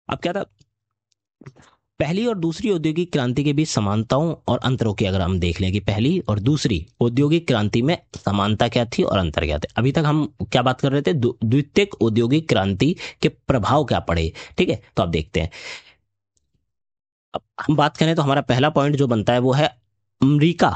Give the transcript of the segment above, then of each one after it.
अब क्या था, पहली और दूसरी औद्योगिक क्रांति के बीच समानताओं और अंतरों की अगर हम देख लें कि पहली और दूसरी औद्योगिक क्रांति में समानता क्या थी और अंतर क्या थे। अभी तक हम क्या बात कर रहे थे, द्वितीयक औद्योगिक क्रांति के प्रभाव क्या पड़े। ठीक है, तो अब देखते हैं। अब हम बात करें तो हमारा पहला पॉइंट जो बनता है वो है अमेरिका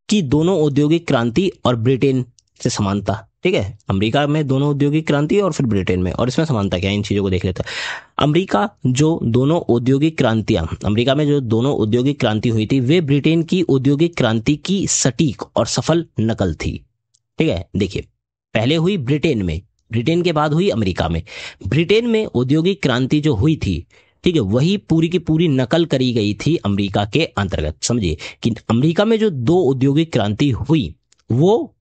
की दोनों औद्योगिक क्रांति और ब्रिटेन से समानता। ठीक है, अमेरिका में दोनों औद्योगिक क्रांति और फिर ब्रिटेन में, और इसमें समानता क्या है, इन चीजों को देख लेते हैं। अमेरिका जो दोनों औद्योगिक क्रांतियां, अमेरिका में जो दोनों औद्योगिक क्रांति हुई थी वे ब्रिटेन की औद्योगिक क्रांति की सटीक और सफल नकल थी। ठीक है, देखिए, पहले हुई ब्रिटेन में, ब्रिटेन के बाद हुई अमेरिका में। ब्रिटेन में औद्योगिक क्रांति जो हुई थी, ठीक है, वही पूरी की पूरी नकल करी गई थी अमेरिका के अंतर्गत। समझिए कि अमेरिका में जो दो औद्योगिक क्रांति हुई वो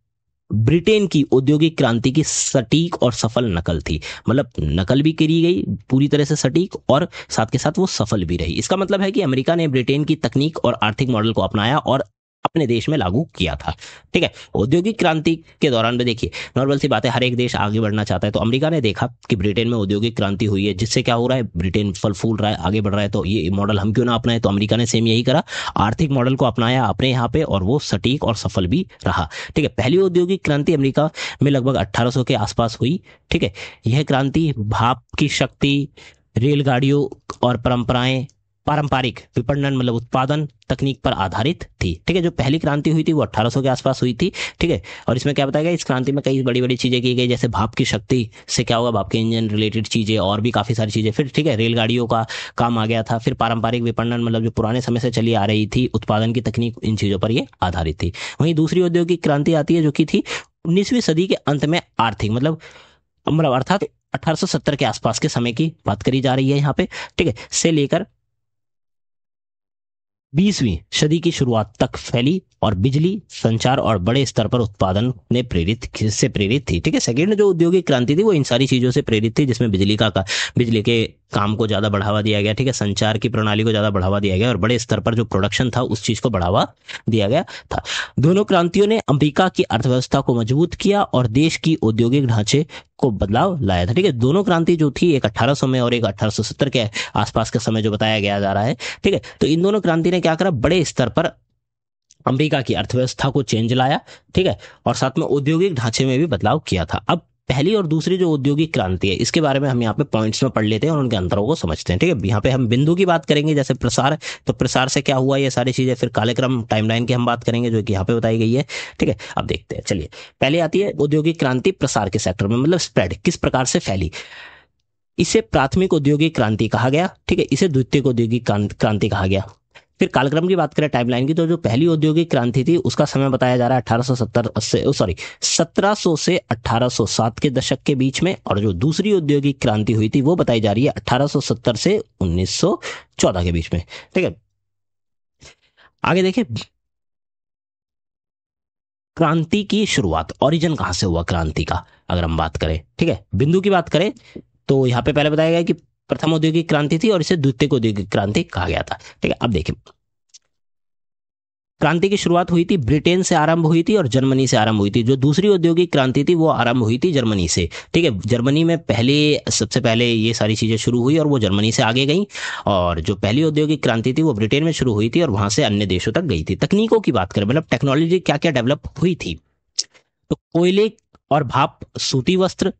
ब्रिटेन की औद्योगिक क्रांति की सटीक और सफल नकल थी। मतलब नकल भी करी गई पूरी तरह से सटीक, और साथ के साथ वो सफल भी रही। इसका मतलब है कि अमेरिका ने ब्रिटेन की तकनीक और आर्थिक मॉडल को अपनाया और अपने देश में लागू किया था। ठीक है, औद्योगिक क्रांति के दौरान भी देखिए, नॉर्मल सी बात है, हर एक देश आगे बढ़ना चाहता है। तो अमेरिका ने देखा कि ब्रिटेन में औद्योगिक क्रांति हुई है, जिससे क्या हो रहा है, ब्रिटेन फल फूल रहा है, आगे बढ़ रहा है, तो ये मॉडल हम क्यों ना अपनाएं। तो अमेरिका ने सेम यही करा, आर्थिक मॉडल को अपनाया अपने यहाँ पे, और वो सटीक और सफल भी रहा। ठीक है, पहली औद्योगिक क्रांति अमेरिका में लगभग 1800 के आसपास हुई। ठीक है, यह क्रांति भाप की शक्ति, रेलगाड़ियों और पारंपरिक विपणन मतलब उत्पादन तकनीक पर आधारित थी। ठीक है, जो पहली क्रांति हुई थी वो 1800 के आसपास हुई थी। ठीक है, और इसमें क्या बताया गया, इस क्रांति में कई बड़ी बड़ी चीजें की गई, जैसे भाप की शक्ति से क्या होगा, भाप के इंजन रिलेटेड चीजें और भी काफी सारी चीजें। फिर ठीक है, रेलगाड़ियों का काम आ गया था। फिर पारंपरिक विपणन मतलब जो पुराने समय से चली आ रही थी उत्पादन की तकनीक, इन चीजों पर ये आधारित थी। वहीं दूसरी औद्योगिक क्रांति आती है जो कि थी 19वीं सदी के अंत में, आर्थिक मतलब अर्थात 1870 के आसपास के समय की बात करी जा रही है यहाँ पे। ठीक है, से लेकर 20वीं सदी की शुरुआत तक फैली, और बिजली संचार और बड़े स्तर पर उत्पादन ने प्रेरित थी। ठीक है, सेकेंड जो औद्योगिक क्रांति थी वो इन सारी चीजों से प्रेरित थी, जिसमें बिजली के काम को ज्यादा बढ़ावा दिया गया। ठीक है, संचार की प्रणाली को ज्यादा बढ़ावा दिया गया, और बड़े स्तर पर जो प्रोडक्शन था उस चीज को बढ़ावा दिया गया था। दोनों क्रांतियों ने अमेरिका की अर्थव्यवस्था को मजबूत किया और देश की औद्योगिक ढांचे को बदलाव लाया था। ठीक है, दोनों क्रांति जो थी, एक 1800 में और एक 1870 के आसपास का समय जो बताया गया जा रहा है। ठीक है, तो इन दोनों क्रांति ने क्या करा, बड़े स्तर पर अमेरिका की अर्थव्यवस्था को चेंज लाया। ठीक है, और साथ में औद्योगिक ढांचे में भी बदलाव किया था। अब पहली और दूसरी जो औद्योगिक क्रांति है, इसके बारे में हम यहाँ पे पॉइंट्स में पढ़ लेते हैं और उनके अंतरों को समझते हैं। ठीक है, यहाँ पे हम बिंदु की बात करेंगे, जैसे प्रसार, तो प्रसार से क्या हुआ ये सारी चीजें, फिर कालक्रम टाइमलाइन की हम बात करेंगे जो कि यहाँ पे बताई गई है। ठीक है, अब देखते हैं, चलिए पहले आती है औद्योगिक क्रांति प्रसार के सेक्टर में, मतलब स्प्रेड किस प्रकार से फैली। इसे प्राथमिक औद्योगिक क्रांति कहा गया। ठीक है, इसे द्वितीयक औद्योगिक क्रांति कहा गया। फिर कालक्रम की बात करें टाइमलाइन की, तो जो पहली औद्योगिक क्रांति थी उसका समय बताया जा रहा है 1700 से 1807 के दशक के बीच में, और जो दूसरी औद्योगिक क्रांति हुई थी वो बताई जा रही है 1870 से 1914 के बीच में। ठीक है, आगे देखिए, क्रांति की शुरुआत, ओरिजिन कहां से हुआ क्रांति का, अगर हम बात करें। ठीक है, बिंदु की बात करें तो यहाँ पे पहले बताया गया कि प्रथम औद्योगिक क्रांति थी और इसे द्वितीय औद्योगिक क्रांति कहा गया था। ठीक है, अब देखिए, क्रांति की शुरुआत हुई थी ब्रिटेन से आरंभ हुई थी और जर्मनी से आरंभ हुई थी। जो दूसरी औद्योगिक क्रांति थी वो आरंभ हुई थी जर्मनी से। ठीक है, जर्मनी में सबसे पहले ये सारी चीजें शुरू हुई और वो जर्मनी से आगे गई, और जो पहली औद्योगिक क्रांति थी वो ब्रिटेन में शुरू हुई थी और वहां से अन्य देशों तक गई थी। तकनीकों की बात करें, मतलब टेक्नोलॉजी क्या क्या डेवलप हुई थी, तो कोयले और भाप, सूती वस्त्र,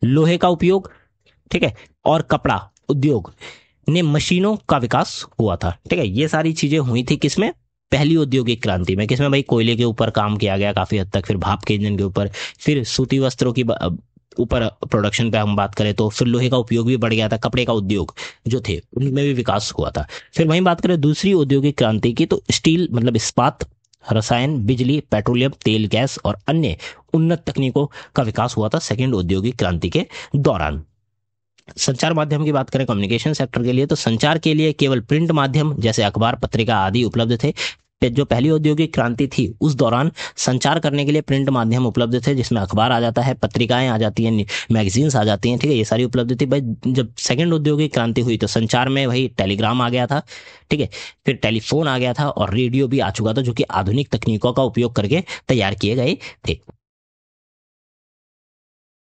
लोहे का उपयोग, ठीक है, और कपड़ा उद्योग ने मशीनों का विकास हुआ था। ठीक है, ये सारी चीजें हुई थी किसमें, पहली औद्योगिक क्रांति में। किसमें भाई, कोयले के ऊपर काम किया गया काफी हद तक, फिर भाप के इंजन के ऊपर, फिर सूती वस्त्रों की ऊपर प्रोडक्शन पे हम बात करें तो फिर लोहे का उपयोग भी बढ़ गया था, कपड़े का उद्योग जो थे उनमें भी विकास हुआ था। फिर वहीं बात करें दूसरी औद्योगिक क्रांति की, तो स्टील मतलब इस्पात, रसायन, बिजली, पेट्रोलियम, तेल, गैस और अन्य उन्नत तकनीकों का विकास हुआ था सेकेंड औद्योगिक क्रांति के दौरान। संचार माध्यम की बात करें कम्युनिकेशन सेक्टर के लिए, तो संचार के लिए केवल प्रिंट माध्यम जैसे अखबार, पत्रिका आदि उपलब्ध थे। जो पहली औद्योगिक क्रांति थी उस दौरान संचार करने के लिए प्रिंट माध्यम उपलब्ध थे, जिसमें अखबार आ जाता है, पत्रिकाएं आ जाती हैं, मैगजीन्स आ जाती हैं। ठीक है, ये सारी उपलब्ध थी भाई। जब सेकंड औद्योगिक क्रांति हुई तो संचार में वही टेलीग्राम आ गया था। ठीक है, फिर टेलीफोन आ गया था और रेडियो भी आ चुका था, जो कि आधुनिक तकनीकों का उपयोग करके तैयार किए गए थे।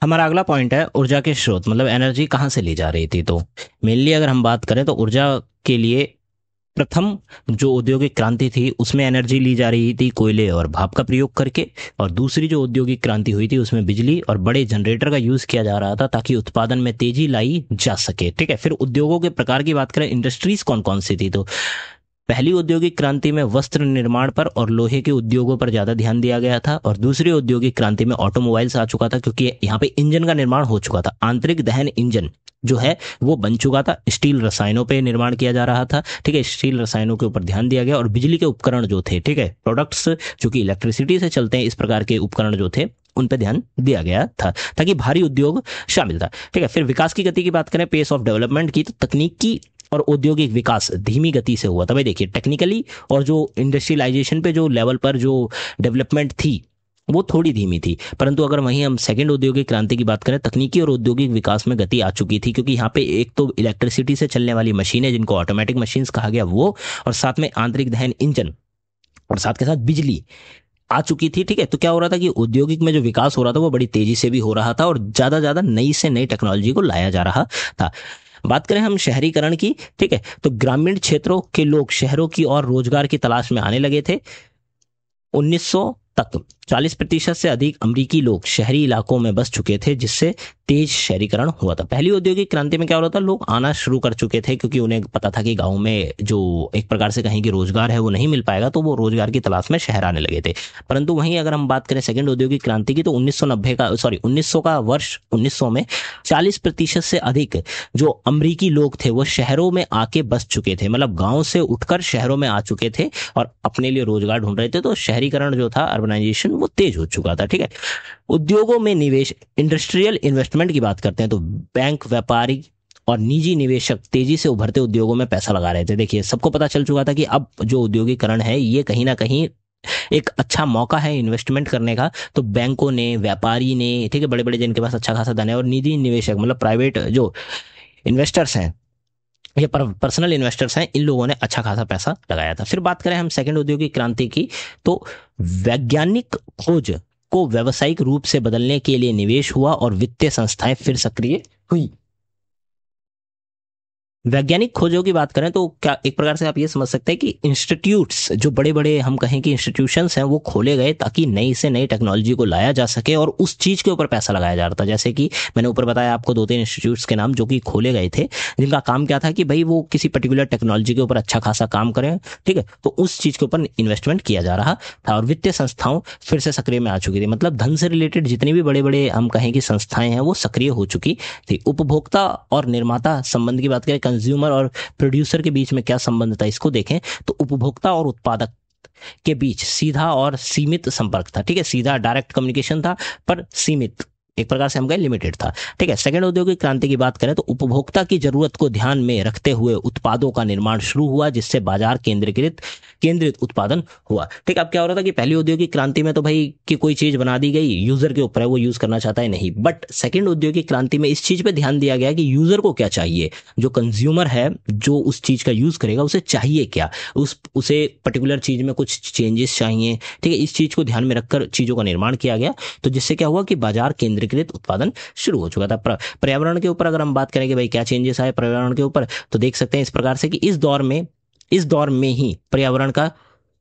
हमारा अगला पॉइंट है ऊर्जा के स्रोत, मतलब एनर्जी कहाँ से ली जा रही थी। तो मेनली अगर हम बात करें तो ऊर्जा के लिए प्रथम जो औद्योगिक क्रांति थी उसमें एनर्जी ली जा रही थी कोयले और भाप का प्रयोग करके, और दूसरी जो औद्योगिक क्रांति हुई थी उसमें बिजली और बड़े जनरेटर का यूज किया जा रहा था ताकि उत्पादन में तेजी लाई जा सके। ठीक है, फिर उद्योगों के प्रकार की बात करें, इंडस्ट्रीज कौन कौन सी थी। तो पहली औद्योगिक क्रांति में वस्त्र निर्माण पर और लोहे के उद्योगों पर ज्यादा ध्यान दिया गया था, और दूसरी औद्योगिक क्रांति में ऑटोमोबाइल्स आ चुका था क्योंकि यहाँ पे इंजन का निर्माण हो चुका था। आंतरिक दहन इंजन जो है वो बन चुका था। स्टील रसायनों पे निर्माण किया जा रहा था। ठीक है, स्टील रसायनों के ऊपर ध्यान दिया गया, और बिजली के उपकरण जो थे, ठीक है, प्रोडक्ट्स जो कि इलेक्ट्रिसिटी से चलते हैं, इस प्रकार के उपकरण जो थे उन पर ध्यान दिया गया था ताकि भारी उद्योग शामिल था। ठीक है, फिर विकास की गति की बात करें, पेस ऑफ डेवलपमेंट की, तो तकनीकी और औद्योगिक विकास धीमी गति से हुआ था। भाई देखिए, टेक्निकली और जो इंडस्ट्रियलाइजेशन पे जो लेवल पर जो डेवलपमेंट थी वो थोड़ी धीमी थी, परंतु अगर वहीं हम सेकंड औद्योगिक क्रांति की बात करें, तकनीकी और औद्योगिक विकास में गति आ चुकी थी क्योंकि यहाँ पे एक तो इलेक्ट्रिसिटी से चलने वाली मशीनें जिनको ऑटोमेटिक मशीन्स कहा गया वो, और साथ में आंतरिक दहन इंजन, और साथ के साथ बिजली आ चुकी थी। ठीक है, तो क्या हो रहा था कि औद्योगिक में जो विकास हो रहा था वो बड़ी तेजी से भी हो रहा था और ज्यादा ज्यादा नई से नई टेक्नोलॉजी को लाया जा रहा था। बात करें हम शहरीकरण की, ठीक है, तो ग्रामीण क्षेत्रों के लोग शहरों की और रोजगार की तलाश में आने लगे थे। 1900 तक 40% से अधिक अमेरिकी लोग शहरी इलाकों में बस चुके थे, जिससे तेज शहरीकरण हुआ था। पहली औद्योगिक क्रांति में क्या हो रहा था, लोग आना शुरू कर चुके थे क्योंकि उन्हें पता था कि गांव में जो एक प्रकार से कहीं की रोजगार है वो नहीं मिल पाएगा, तो वो रोजगार की तलाश में शहर आने लगे थे। परंतु वहीं अगर हम बात करें सेकंड औद्योगिक क्रांति की, तो 1900 का वर्ष 1900 में 40% से अधिक जो अमेरिकी लोग थे वो शहरों में आके बस चुके थे, मतलब गांव से उठकर शहरों में आ चुके थे और अपने लिए रोजगार ढूंढ रहे थे। तो शहरीकरण जो था, अर्बनाइजेशन, वो तेज हो चुका था। ठीक है, उद्योगों में निवेश, इंडस्ट्रियल इन्वेस्टमेंट की बात करते हैं तो बैंक, व्यापारी और निजी निवेशक तेजी से उभरते उद्योगों में पैसा लगा रहे थे। देखिए, सबको पता चल चुका था कि अब जो औद्योगिकरण है ये कहीं ना कहीं एक अच्छा मौका है इन्वेस्टमेंट करने का। तो बैंकों ने, व्यापारी ने, ठीक है, बड़े बड़े जिनके पास अच्छा खासा धन है, और निजी निवेशक मतलब प्राइवेट जो इन्वेस्टर्स हैं या पर्सनल इन्वेस्टर्स हैं, इन लोगों ने अच्छा खासा पैसा लगाया था। फिर बात करें हम सेकंड औद्योगिक क्रांति की, तो वैज्ञानिक खोज को व्यावसायिक रूप से बदलने के लिए निवेश हुआ और वित्तीय संस्थाएं फिर सक्रिय हुई। वैज्ञानिक खोजों की बात करें तो क्या एक प्रकार से आप ये समझ सकते हैं कि इंस्टीट्यूट्स, जो बड़े बड़े हम कहें कि इंस्टीट्यूशंस हैं, वो खोले गए ताकि नई से नई टेक्नोलॉजी को लाया जा सके और उस चीज के ऊपर पैसा लगाया जा रहा था। जैसे कि मैंने ऊपर बताया आपको 2-3 इंस्टीट्यूट्स के नाम जो कि खोले गए थे, जिनका काम क्या था कि भाई वो किसी पर्टिकुलर टेक्नोलॉजी के ऊपर अच्छा खासा काम करें। ठीक है, तो उस चीज के ऊपर इन्वेस्टमेंट किया जा रहा था और वित्तीय संस्थाओं फिर से सक्रिय में आ चुकी थी, मतलब धन से रिलेटेड जितनी भी बड़े बड़े हम कहें कि संस्थाएं हैं वो सक्रिय हो चुकी थी। उपभोक्ता और निर्माता संबंध की बात करें, कंज्यूमर और प्रोड्यूसर के बीच में क्या संबंध था इसको देखें, तो उपभोक्ता और उत्पादक के बीच सीधा और सीमित संपर्क था। ठीक है, सीधा डायरेक्ट कम्युनिकेशन था, पर सीमित, एक प्रकार से हम कहें लिमिटेड था। ठीक है, सेकंड औद्योगिक क्रांति की बात करें तो उपभोक्ता की जरूरत को ध्यान में रखते हुए उत्पादों का निर्माण शुरू हुआ, जिससे बाजार केंद्रित उत्पादन हुआ। ठीक है, अब क्या हो रहा था कि पहली औद्योगिक क्रांति में तो भाई कि कोई चीज बना दी गई, यूजर के ऊपर है, वो यूज करना चाहता है नहीं, बट सेकंड औद्योगिक क्रांति में इस चीज पे ध्यान दिया गया कि यूजर को क्या चाहिए, जो कंज्यूमर है जो उस चीज का यूज करेगा उसे चाहिए क्या, उसे पर्टिकुलर चीज में कुछ चेंजेस चाहिए। ठीक है, इस चीज को ध्यान में रखकर चीजों का निर्माण किया गया, तो जिससे क्या हुआ कि बाजार केंद्रीकृत उत्पादन शुरू हो चुका था। पर्यावरण के ऊपर अगर हम बात करें कि भाई क्या चेंजेस आए पर्यावरण के ऊपर, तो देख सकते हैं इस प्रकार से कि इस दौर में ही पर्यावरण का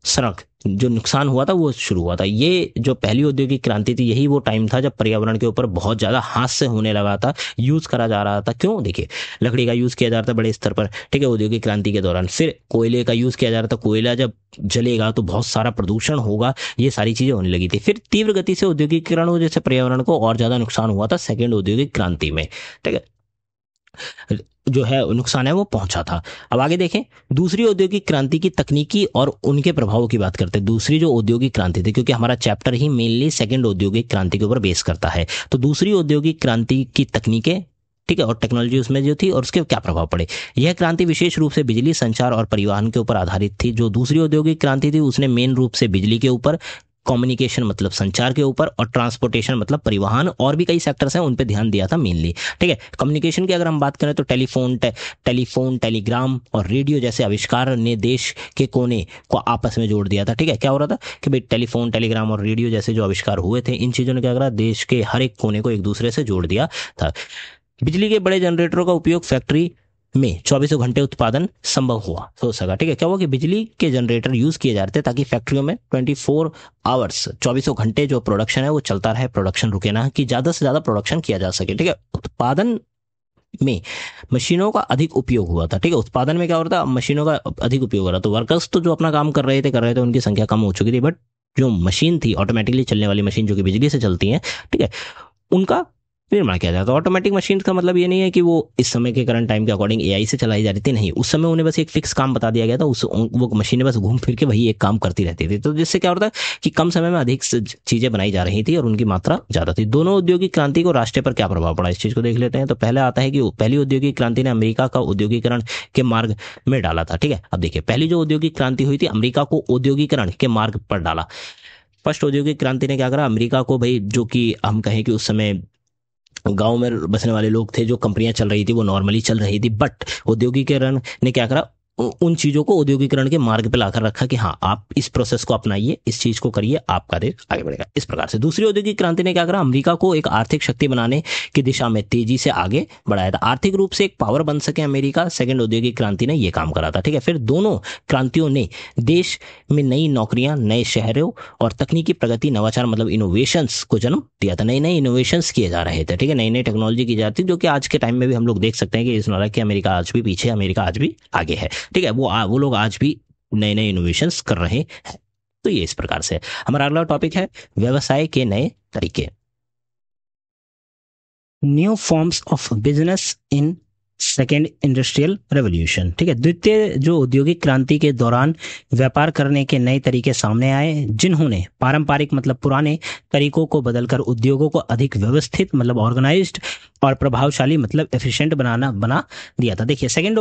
संरक्षण जो नुकसान हुआ था वो शुरू हुआ था। ये जो पहली औद्योगिक क्रांति थी, यही वो टाइम था जब पर्यावरण के ऊपर बहुत ज्यादा हाथ से होने लगा था, यूज करा जा रहा था। क्यों? देखिए, लकड़ी का यूज किया जा रहा था बड़े स्तर पर। ठीक है, औद्योगिक क्रांति के दौरान फिर कोयले का यूज किया जा रहा था, कोयला जब जलेगा तो बहुत सारा प्रदूषण होगा, ये सारी चीजें होने लगी थी। फिर तीव्र गति से औद्योगिकरण हो, जैसे पर्यावरण को और ज्यादा नुकसान हुआ था सेकेंड औद्योगिक क्रांति में। ठीक है, जो है नुकसान है वो पहुंचा था। अब आगे देखें, दूसरी औद्योगिक क्रांति की तकनीकी और उनके प्रभावों की बात करते हैं। दूसरी जो औद्योगिक क्रांति थी, क्योंकि हमारा चैप्टर ही मेनली सेकंड औद्योगिक क्रांति के ऊपर बेस करता है, तो दूसरी औद्योगिक क्रांति की तकनीकें, ठीक है, और टेक्नोलॉजी उसमें जो थी और उसके क्या प्रभाव पड़े। यह क्रांति विशेष रूप से बिजली, संचार और परिवहन के ऊपर आधारित थी। जो दूसरी औद्योगिक क्रांति थी उसने मेन रूप से बिजली के ऊपर कम्युनिकेशन मतलब संचार के ऊपर, और ट्रांसपोर्टेशन मतलब परिवहन, और भी कई सेक्टर्स हैं उन पे ध्यान दिया था मेनली। ठीक है, कम्युनिकेशन की अगर हम बात करें तो टेलीफोन, टेलीग्राम और रेडियो जैसे आविष्कार ने देश के कोने को आपस में जोड़ दिया था। ठीक है, क्या हो रहा था कि भाई टेलीफोन, टेलीग्राम और रेडियो जैसे जो आविष्कार हुए थे, इन चीजों ने क्या करा, देश के हर एक कोने को एक दूसरे से जोड़ दिया था। बिजली के बड़े जनरेटरों का उपयोग फैक्ट्री में 24 घंटे उत्पादन संभव हो सका। ठीक है, क्या हुआ कि बिजली के जनरेटर यूज किए जा रहे थे ताकि फैक्ट्रियों में 24 आवर्स 24 घंटे जो प्रोडक्शन है वो चलता रहे, प्रोडक्शन रुके ना, कि ज्यादा से ज्यादा प्रोडक्शन किया जा सके। ठीक है, उत्पादन में मशीनों का अधिक उपयोग हुआ था। ठीक है, उत्पादन में क्या हो रहा था, मशीनों का अधिक उपयोग हो रहा था। तो वर्कर्स तो जो अपना काम कर रहे थे उनकी संख्या कम हो चुकी थी, बट जो मशीन थी, ऑटोमेटिकली चलने वाली मशीन जो कि बिजली से चलती हैं, ठीक है, उनका निर्माण किया जाता है। ऑटोमेटिक मशीन का मतलब ये नहीं है कि वो इस समय के करंट टाइम के अकॉर्डिंग एआई से चलाई जा रही थी, नहीं, उस समय उन्हें बस एक फिक्स काम बता दिया गया था, वो मशीनें बस घूम फिर के वही एक काम करती रहती थी। तो जिससे क्या होता है कि कम समय में अधिक चीजें बनाई जा रही थी और उनकी मात्रा ज्यादा थी। दोनों औद्योगिक क्रांति को राष्ट्र पर क्या प्रभाव पड़ा, इस चीज को देख लेते हैं। तो पहले आता है कि पहली औद्योगिक क्रांति ने अमेरिका का औद्योगिकरण के मार्ग में डाला था। ठीक है, अब देखिए, पहली जो औद्योगिक क्रांति हुई थी, अमेरिका को औद्योगिकरण के मार्ग पर डाला। फर्स्ट औद्योगिक क्रांति ने क्या करा, अमेरिका को, भाई जो कि हम कहें कि उस समय गांव में बसने वाले लोग थे, जो कंपनियां चल रही थी वो नॉर्मली चल रही थी, बट औद्योगिकरण ने क्या करा, उन चीजों को औद्योगिकरण के मार्ग पे लाकर रखा कि हाँ, आप इस प्रोसेस को अपनाइए, इस चीज को करिए, आपका देश आगे बढ़ेगा। इस प्रकार से दूसरी औद्योगिक क्रांति ने क्या करा, अमेरिका को एक आर्थिक शक्ति बनाने की दिशा में तेजी से आगे बढ़ाया था, आर्थिक रूप से एक पावर बन सके अमेरिका। सेकंड औद्योगिक क्रांति ने यह काम करा था। ठीक है, फिर दोनों क्रांतियों ने देश में नई नौकरियां, नए शहरों और तकनीकी प्रगति, नवाचार मतलब इनोवेशंस को जन्म दिया था। नई नई इनोवेशंस किए जा रहे थे। ठीक है, नई नई टेक्नोलॉजी की जाती, जो कि आज के टाइम में भी हम लोग देख सकते हैं कि इस नारा कि अमेरिका आज भी पीछे, अमेरिका आज भी आगे है। ठीक है, वो लोग आज भी नए नए इनोवेशंस कर रहे हैं। तो ये इस प्रकार से हमारा अगला टॉपिक है व्यवसाय के नए तरीके, new forms of business in second industrial revolution. ठीक है, द्वितीय जो औद्योगिक क्रांति के दौरान व्यापार करने के नए तरीके सामने आए, जिन्होंने पारंपरिक मतलब पुराने तरीकों को बदलकर उद्योगों को अधिक व्यवस्थित मतलब ऑर्गेनाइज्ड और प्रभावशाली मतलब एफिशिएंट बना दिया था। देखिए, सेकंड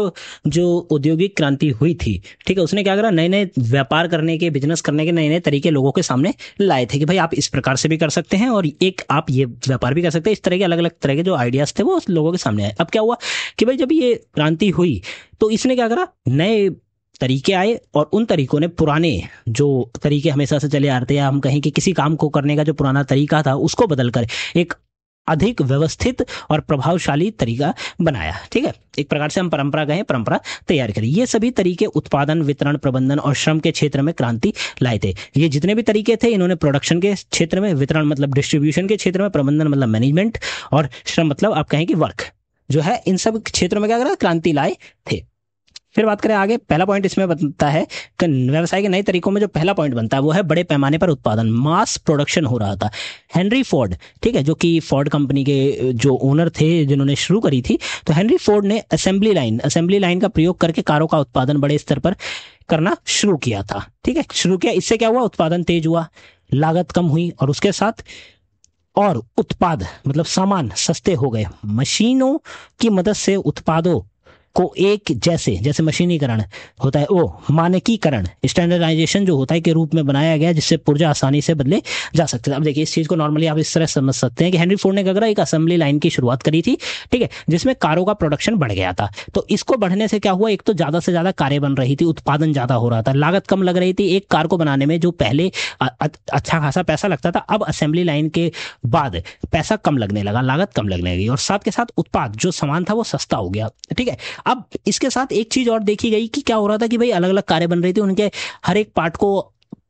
जो औद्योगिक क्रांति हुई थी, ठीक है, उसने क्या करा, नए नए व्यापार करने के, बिजनेस करने के नए नए तरीके लोगों के सामने लाए थे कि भाई आप इस प्रकार से भी कर सकते हैं और एक आप ये व्यापार भी कर सकते हैं। इस तरह के अलग अलग तरह के जो आइडियाज थे वो लोगों के सामने आए। अब क्या हुआ कि भाई जब ये क्रांति हुई तो इसने क्या करा, नए तरीके आए और उन तरीकों ने पुराने जो तरीके हमेशा से चले आ रहे थे, या हम कहें कि किसी काम को करने का जो पुराना तरीका था उसको बदलकर एक अधिक व्यवस्थित और प्रभावशाली तरीका बनाया। ठीक है, एक प्रकार से हम परंपरा तैयार करी। ये सभी तरीके उत्पादन, वितरण, प्रबंधन और श्रम के क्षेत्र में क्रांति लाए थे। ये जितने भी तरीके थे, इन्होंने प्रोडक्शन के क्षेत्र में, वितरण मतलब डिस्ट्रीब्यूशन के क्षेत्र में, प्रबंधन मतलब मैनेजमेंट, और श्रम मतलब आप कहें कि वर्क जो है, इन सब क्षेत्रों में क्या करा, क्रांति लाए थे। फिर बात करें आगे, पहला पॉइंट इसमें बनता है कि व्यवसाय के नए तरीकों में जो पहला पॉइंट बनता है वो है बड़े पैमाने पर उत्पादन, मास प्रोडक्शन हो रहा था। हेनरी फोर्ड, ठीक है, जो कि फोर्ड कंपनी के जो ओनर थे, जिन्होंने शुरू करी थी, तो हेनरी फोर्ड ने असेंबली लाइन का प्रयोग करके कारों का उत्पादन बड़े स्तर पर करना शुरू किया था। ठीक है, शुरू किया, इससे क्या हुआ, उत्पादन तेज हुआ, लागत कम हुई और उसके साथ और उत्पाद मतलब सामान सस्ते हो गए। मशीनों की मदद से उत्पादों को एक जैसे मशीनीकरण होता है, वो मानकीकरण, स्टैंडर्डाइजेशन जो होता है के रूप में बनाया गया, जिससे पुर्जे आसानी से बदले जा सकते हैं। अब देखिए, इस चीज को नॉर्मली आप इस तरह समझ सकते हैं कि हेनरी फोर्ड ने क्या करा, एक असेंबली लाइन की शुरुआत करी थी, ठीक है, जिसमें कारों का प्रोडक्शन बढ़ गया था। तो इसको बढ़ने से क्या हुआ, एक तो ज्यादा से ज्यादा कारें बन रही थी, उत्पादन ज्यादा हो रहा था, लागत कम लग रही थी। एक कार को बनाने में जो पहले अच्छा खासा पैसा लगता था, अब असेंबली लाइन के बाद पैसा कम लगने लगा, लागत कम लगने लगी, और साथ के साथ उत्पाद जो सामान था वो सस्ता हो गया। ठीक है, अब इसके साथ एक चीज और देखी गई कि क्या हो रहा था कि भाई अलग अलग कारें बन रही थी, उनके हर एक पार्ट को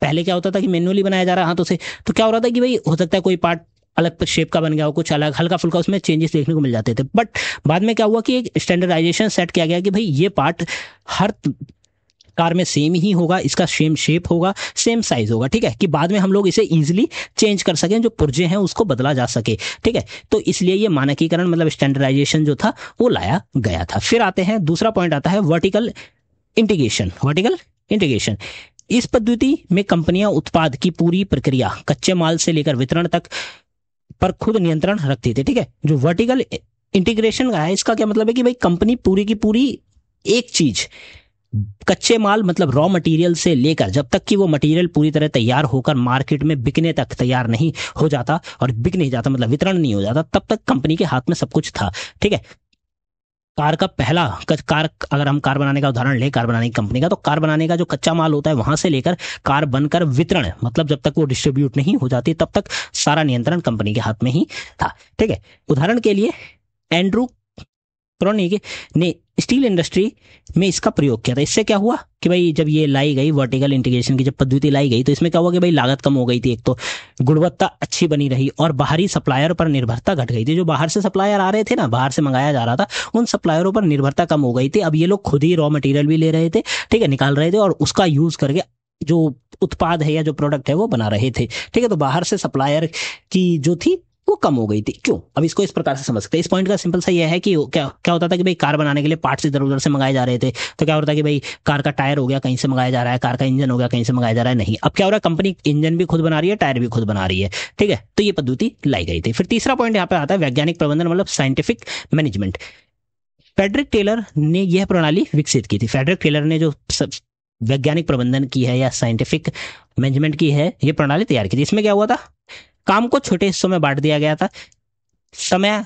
पहले क्या होता था कि मैन्युअली बनाया जा रहा हाथों से, तो क्या हो रहा था कि भाई हो सकता है कोई पार्ट अलग शेप का बन गया हो, कुछ अलग हल्का फुल्का उसमें चेंजेस देखने को मिल जाते थे। बट बाद में क्या हुआ कि एक स्टैंडर्डाइजेशन सेट किया गया कि भाई ये पार्ट हर कार में सेम ही होगा, इसका सेम शेप होगा, सेम साइज होगा। ठीक है, कि बाद में हम लोग इसे इजीली चेंज कर सकें, जो पुर्जे हैं उसको बदला जा सके। ठीक है, तो इसलिए ये मानकीकरण मतलब स्टैंडर्डाइजेशन जो था वो लाया गया था। फिर आते हैं, दूसरा पॉइंट आता है वर्टिकल इंटीग्रेशन। इस पद्धति में कंपनियां उत्पाद की पूरी प्रक्रिया, कच्चे माल से लेकर वितरण तक पर खुद नियंत्रण रखती थी। ठीक है, जो वर्टिकल इंटीग्रेशन का है, इसका क्या मतलब है कि भाई कंपनी पूरी की पूरी एक चीज कच्चे माल मतलब रॉ मटेरियल से लेकर जब तक कि वो मटेरियल पूरी तरह तैयार होकर मार्केट में बिकने तक तैयार नहीं हो जाता, और बिक नहीं जाता मतलब वितरण नहीं हो जाता, तब तक कंपनी के हाथ में सब कुछ था। ठीक है, कार का पहला कार, अगर हम कार बनाने का उदाहरण ले, कार बनाने की कंपनी का, तो कार बनाने का जो कच्चा माल होता है वहां से लेकर कार बनकर वितरण मतलब जब तक वो डिस्ट्रीब्यूट नहीं हो जाती तब तक सारा नियंत्रण कंपनी के हाथ में ही था। ठीक है, उदाहरण के लिए एंड्रू क्रोनिग ने स्टील इंडस्ट्री में इसका प्रयोग किया था। इससे क्या हुआ कि भाई जब ये लाई गई वर्टिकल इंटीग्रेशन की जब पद्धति लाई गई तो इसमें क्या हुआ कि भाई लागत कम हो गई थी, एक तो गुणवत्ता अच्छी बनी रही और बाहरी सप्लायर पर निर्भरता घट गई थी। जो बाहर से सप्लायर आ रहे थे ना, बाहर से मंगाया जा रहा था, उन सप्लायरों पर निर्भरता कम हो गई थी। अब ये लोग खुद ही रॉ मटेरियल भी ले रहे थे, ठीक है, निकाल रहे थे और उसका यूज करके जो उत्पाद है या जो प्रोडक्ट है वो बना रहे थे। ठीक है, तो बाहर से सप्लायर की जो थी वो कम हो गई थी। क्यों? अब इसको इस प्रकार से समझ सकते हैं। इस पॉइंट का सिंपल सा ये है कि क्या क्या होता था कि भाई कार बनाने के लिए पार्ट्स इधर उधर से मंगाए जा रहे थे। तो क्या होता है कि भाई कार का टायर हो गया कहीं से मंगाया जा रहा है, कार का इंजन हो गया कहीं से मंगाया जा रहा है। नहीं, अब क्या हो रहा है, कंपनी इंजन भी खुद बना रही है, टायर भी खुद बना रही है। ठीक है, तो ये पद्धति लाई गई थी। फिर तीसरा पॉइंट यहाँ पे आता है वैज्ञानिक प्रबंधन मतलब साइंटिफिक मैनेजमेंट। फेडरिक टेलर ने यह प्रणाली विकसित की थी। फेडरिक टेलर ने जो वैज्ञानिक प्रबंधन की है या साइंटिफिक मैनेजमेंट की है ये प्रणाली तैयार की थी। इसमें क्या हुआ था, काम को छोटे हिस्सों में बांट दिया गया था, समय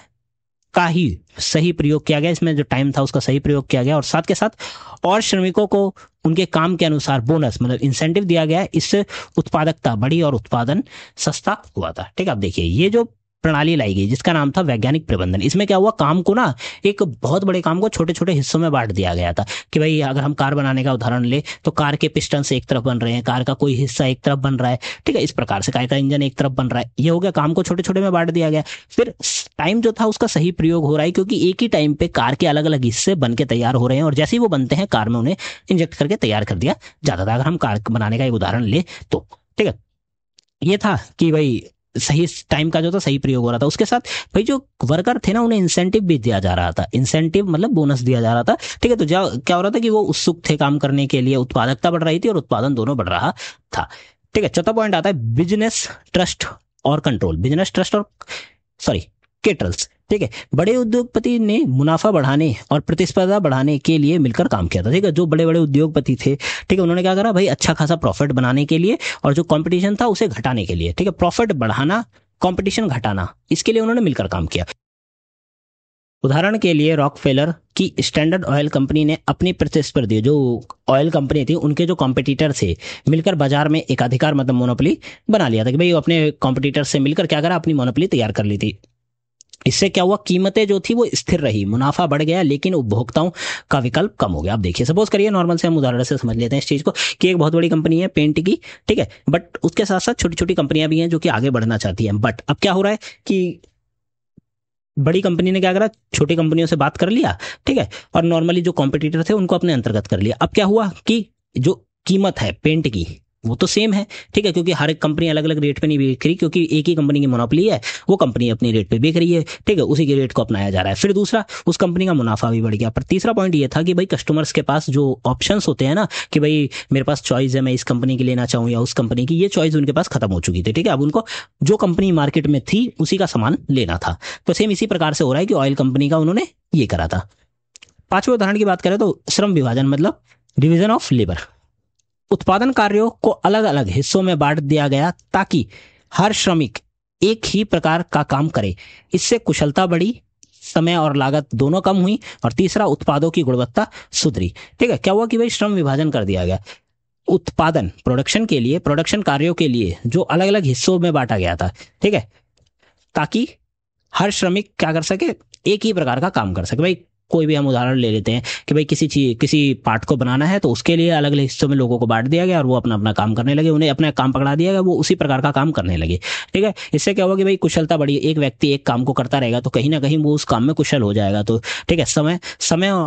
का ही सही प्रयोग किया गया, इसमें जो टाइम था उसका सही प्रयोग किया गया, और साथ के साथ और श्रमिकों को उनके काम के अनुसार बोनस मतलब इंसेंटिव दिया गया। इससे उत्पादकता बढ़ी और उत्पादन सस्ता हुआ था। ठीक है, अब देखिए ये जो प्रणाली लाई गई जिसका नाम था वैज्ञानिक प्रबंधन, इसमें क्या हुआ, काम को ना एक बहुत बड़े काम को छोटे छोटे हिस्सों में बांट दिया गया था। कि भाई अगर हम कार बनाने का उदाहरण ले तो कार के पिस्टन से एक तरफ बन रहे हैं, कार का कोई हिस्सा एक तरफ बन रहा है। ठीक है, इस प्रकार से कार का इंजन एक तरफ बन रहा है। ये हो गया, काम को छोटे छोटे में बांट दिया गया। फिर टाइम जो था उसका सही प्रयोग हो रहा है क्योंकि एक ही टाइम पे कार के अलग अलग हिस्से बन के तैयार हो रहे हैं और जैसे ही वो बनते हैं कार में उन्हें इंजेक्ट करके तैयार कर दिया जाता था। अगर हम कार बनाने का एक उदाहरण ले तो ठीक है, ये था कि भाई सही टाइम का जो था सही प्रयोग हो रहा था। उसके साथ भाई जो वर्कर थे ना उन्हें इंसेंटिव भी दिया जा रहा था, इंसेंटिव मतलब बोनस दिया जा रहा था। ठीक है, तो क्या हो रहा था कि वो उत्सुक थे काम करने के लिए, उत्पादकता बढ़ रही थी और उत्पादन दोनों बढ़ रहा था। ठीक है, चौथा पॉइंट आता है बिजनेस ट्रस्ट और कंट्रोल। बिजनेस ट्रस्ट और सॉरी केटरल्स। ठीक है, बड़े उद्योगपति ने मुनाफा बढ़ाने और प्रतिस्पर्धा बढ़ाने के लिए मिलकर काम किया था। ठीक है, जो बड़े बड़े उद्योगपति थे, ठीक है, उन्होंने क्या करा भाई, अच्छा खासा प्रॉफिट बनाने के लिए और जो कंपटीशन था उसे घटाने के लिए, ठीक है, प्रॉफिट बढ़ाना कंपटीशन घटाना, इसके लिए उन्होंने मिलकर काम किया। उदाहरण के लिए रॉकफेलर की स्टैंडर्ड ऑयल कंपनी ने अपनी प्रतिस्पर्धी जो ऑयल कंपनी थी उनके जो कॉम्पिटिटर थे मिलकर बाजार में एकाधिकार मतलब मोनोपोली बना लिया था। कि भाई अपने कॉम्पिटिटर से मिलकर क्या करा, अपनी मोनोपोली तैयार कर ली थी। इससे क्या हुआ, कीमतें जो थी वो स्थिर रही, मुनाफा बढ़ गया लेकिन उपभोक्ताओं का विकल्प कम हो गया। अब देखिए, सपोज करिए नॉर्मल से हम उदाहरण से समझ लेते हैं इस चीज को कि एक बहुत बड़ी कंपनी है पेंट की, ठीक है, बट उसके साथ साथ छोटी छोटी कंपनियां भी हैं जो कि आगे बढ़ना चाहती हैं। बट अब क्या हो रहा है कि बड़ी कंपनी ने क्या करा, छोटी कंपनियों से बात कर लिया, ठीक है, और नॉर्मली जो कॉम्पिटिटर थे उनको अपने अंतर्गत कर लिया। अब क्या हुआ कि जो कीमत है पेंट की वो तो सेम है, ठीक है, क्योंकि हर एक कंपनी अलग अलग रेट पे नहीं बेच रही, क्योंकि एक ही कंपनी की मोनोपोली है, वो कंपनी अपनी रेट पे बेच रही है, ठीक है, उसी के रेट को अपनाया जा रहा है। फिर दूसरा, उस कंपनी का मुनाफा भी बढ़ गया। पर तीसरा पॉइंट ये था कि भाई कस्टमर्स के पास जो ऑप्शंस होते हैं ना कि भाई मेरे पास चॉइस है, मैं इस कंपनी की लेना चाहूँ या उस कंपनी की, ये चॉइस उनके पास खत्म हो चुकी थी। ठीक है, अब उनको जो कंपनी मार्केट में थी उसी का सामान लेना था। तो सेम इसी प्रकार से हो रहा है कि ऑयल कंपनी का उन्होंने ये करा था। पांचवें उदाहरण की बात करें तो श्रम विभाजन मतलब डिवीजन ऑफ लेबर। उत्पादन कार्यों को अलग अलग हिस्सों में बांट दिया गया ताकि हर श्रमिक एक ही प्रकार का काम करे। इससे कुशलता बढ़ी, समय और लागत दोनों कम हुई, और तीसरा उत्पादों की गुणवत्ता सुधरी। ठीक है, क्या हुआ कि भाई श्रम विभाजन कर दिया गया। उत्पादन प्रोडक्शन के लिए, प्रोडक्शन कार्यों के लिए जो अलग अलग हिस्सों में बांटा गया था, ठीक है, ताकि हर श्रमिक क्या कर सके, एक ही प्रकार का काम कर सके। भाई कोई भी हम उदाहरण ले लेते हैं कि भाई किसी चीज किसी पार्ट को बनाना है तो उसके लिए अलग अलग हिस्सों में लोगों को बांट दिया गया और वो अपना अपना काम करने लगे, उन्हें अपना काम पकड़ा दिया गया, वो उसी प्रकार का काम करने लगे। ठीक है, इससे क्या होगा कि भाई कुशलता बढ़ी, एक व्यक्ति एक काम को करता रहेगा तो कहीं ना कहीं वो उस काम में कुशल हो जाएगा। तो ठीक है, समय समय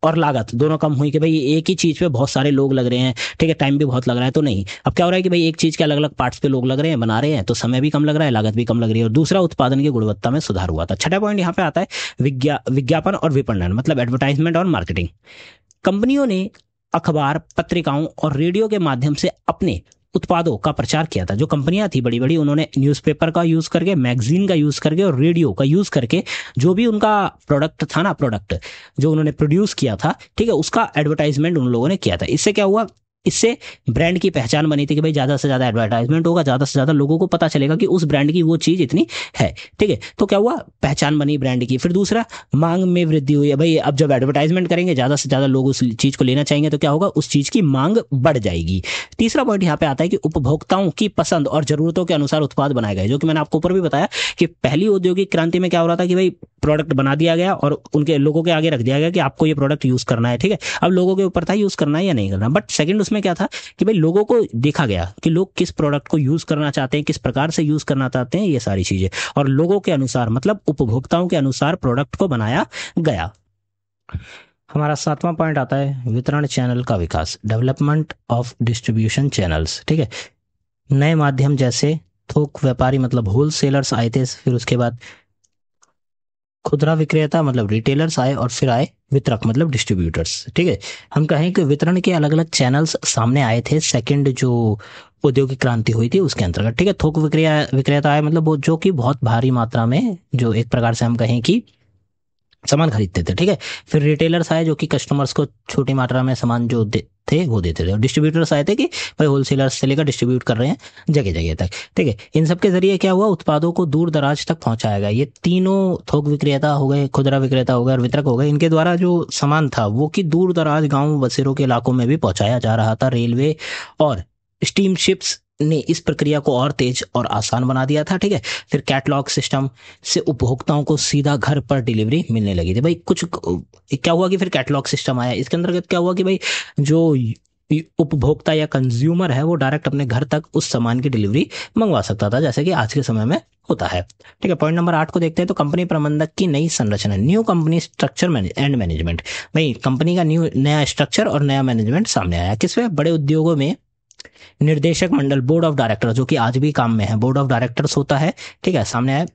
और लागत दोनों कम हुई कि भाई एक ही चीज पे बहुत सारे लोग लग रहे हैं, ठीक है, टाइम भी बहुत लग रहा है। तो नहीं, अब क्या हो रहा है कि भाई एक चीज के अलग अलग पार्ट्स पे लोग लग रहे हैं, बना रहे हैं, तो समय भी कम लग रहा है, लागत भी कम लग रही है, और दूसरा उत्पादन की गुणवत्ता में सुधार हुआ था। छठा पॉइंट यहाँ पे आता है विज्ञापन और विपणन मतलब एडवर्टाइजमेंट और मार्केटिंग। कंपनियों ने अखबार, पत्रिकाओं और रेडियो के माध्यम से अपने उत्पादों का प्रचार किया था। जो कंपनियां थी बड़ी बड़ी, उन्होंने न्यूज़पेपर का यूज करके, मैगजीन का यूज करके और रेडियो का यूज करके जो भी उनका प्रोडक्ट था ना, प्रोडक्ट जो उन्होंने प्रोड्यूस किया था, ठीक है, उसका एडवर्टाइजमेंट उन लोगों ने किया था। इससे क्या हुआ, इससे ब्रांड की पहचान बनी थी कि भाई ज्यादा से ज्यादा एडवर्टाइजमेंट होगा, ज्यादा से ज्यादा लोगों को पता चलेगा कि उस ब्रांड की वो चीज इतनी है, ठीक है। तो क्या हुआ, पहचान बनी ब्रांड की। फिर दूसरा, मांग में वृद्धि हुई है। भाई अब जब एडवर्टाइजमेंट करेंगे, ज्यादा से ज्यादा लोग उस चीज को लेना चाहेंगे, तो क्या होगा, उस चीज की मांग बढ़ जाएगी। तीसरा पॉइंट यहाँ पे आता है कि उपभोक्ताओं की पसंद और जरूरतों के अनुसार उत्पाद बनाए गए, जो कि मैंने आपको ऊपर भी बताया कि पहली औद्योगिक क्रांति में क्या हो रहा था कि भाई प्रोडक्ट बना दिया गया और उनके लोगों के आगे रख दिया गया कि आपको ये प्रोडक्ट यूज करना है, ठीक है। अब लोगों के ऊपर था यूज करना है या नहीं करना। बट सेकंड उसमें क्या था कि भाई लोगों को देखा गया कि लोग किस प्रोडक्ट को यूज करना चाहते हैं, किस प्रकार से यूज करना चाहते हैं, ये सारी चीजें, और लोगों के अनुसार मतलब उपभोक्ताओं के अनुसार प्रोडक्ट को बनाया गया। हमारा सातवां पॉइंट आता है वितरण चैनल का विकास, डेवलपमेंट ऑफ डिस्ट्रीब्यूशन चैनल्स, ठीक है। नए माध्यम जैसे थोक व्यापारी मतलब होलसेलर्स आए थे, फिर उसके बाद खुदरा विक्रेता मतलब रिटेलर्स आए, और फिर आए वितरक मतलब डिस्ट्रीब्यूटर्स, ठीक है। हम कहें कि वितरण के अलग अलग चैनल्स सामने आए थे सेकंड जो औद्योगिक क्रांति हुई थी उसके अंतर्गत, ठीक है। थोक विक्रेता आए मतलब वो जो कि बहुत भारी मात्रा में, जो एक प्रकार से हम कहें कि सामान खरीदते थे, ठीक है। फिर रिटेलर्स आए जो कि कस्टमर्स को छोटी मात्रा में सामान जो थे वो देते थे, और डिस्ट्रीब्यूटर्स आए थे कि भाई होलसेलर्स से लेकर डिस्ट्रीब्यूट कर रहे हैं जगह जगह तक, ठीक है। इन सब के जरिए क्या हुआ, उत्पादों को दूर दराज तक पहुंचाया गया। ये तीनों, थोक विक्रेता हो गए, खुदरा विक्रेता हो गए और वितरक हो गए, इनके द्वारा जो सामान था वो कि दूर दराज गाँव बसेरों के इलाकों में भी पहुंचाया जा रहा था। रेलवे और स्टीम शिप्स ने इस प्रक्रिया को और तेज और आसान बना दिया था, ठीक है। फिर कैटलॉग सिस्टम से उपभोक्ताओं को सीधा घर पर डिलीवरी मिलने लगी थी। भाई कुछ क्या हुआ कि फिर कैटलॉग सिस्टम आया। इसके अंतर्गत क्या हुआ कि भाई जो उपभोक्ता या कंज्यूमर है वो डायरेक्ट अपने घर तक उस सामान की डिलीवरी मंगवा सकता था, जैसे कि आज के समय में होता है, ठीक है। पॉइंट नंबर 8 को देखते हैं, तो कंपनी प्रबंधक की नई संरचना, new company structure and management. भाई कंपनी का नया स्ट्रक्चर और नया मैनेजमेंट सामने आया। किसमें, बड़े उद्योगों में निर्देशक मंडल, बोर्ड ऑफ डायरेक्टर, जो कि आज भी काम में है, बोर्ड ऑफ डायरेक्टर्स होता है, ठीक है, सामने आया।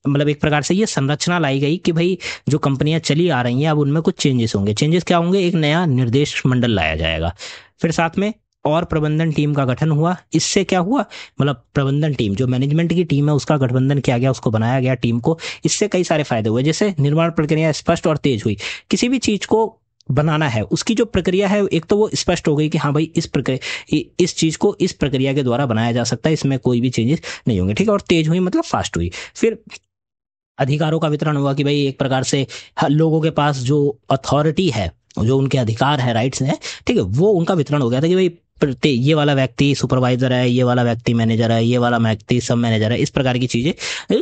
मतलब एक प्रकार से ये संरचना लाई गई कि भाई जो कंपनियां चली आ रही हैं अब उनमें कुछ चेंजेस होंगे। चेंजेस क्या होंगे, एक नया निर्देश मंडल लाया जाएगा। फिर साथ में और प्रबंधन टीम का गठन हुआ। इससे क्या हुआ, मतलब प्रबंधन टीम, जो मैनेजमेंट की टीम है उसका गठबंधन किया गया, उसको बनाया गया टीम को। इससे कई सारे फायदे हुए, जैसे निर्माण प्रक्रिया स्पष्ट और तेज हुई। किसी भी चीज को बनाना है उसकी जो प्रक्रिया है, एक तो वो स्पष्ट हो गई कि हाँ भाई इस चीज को इस प्रक्रिया के द्वारा बनाया जा सकता है, इसमें कोई भी चेंजेस नहीं होंगे, ठीक है। और तेज हुई मतलब फास्ट हुई। फिर अधिकारों का वितरण हुआ कि भाई एक प्रकार से लोगों के पास जो अथॉरिटी है, जो उनके अधिकार है, राइट्स हैं, ठीक है, वो उनका वितरण हो गया था कि भाई ये वाला व्यक्ति सुपरवाइजर है, ये वाला व्यक्ति मैनेजर है, ये वाला व्यक्ति सब मैनेजर है, इस प्रकार की चीजें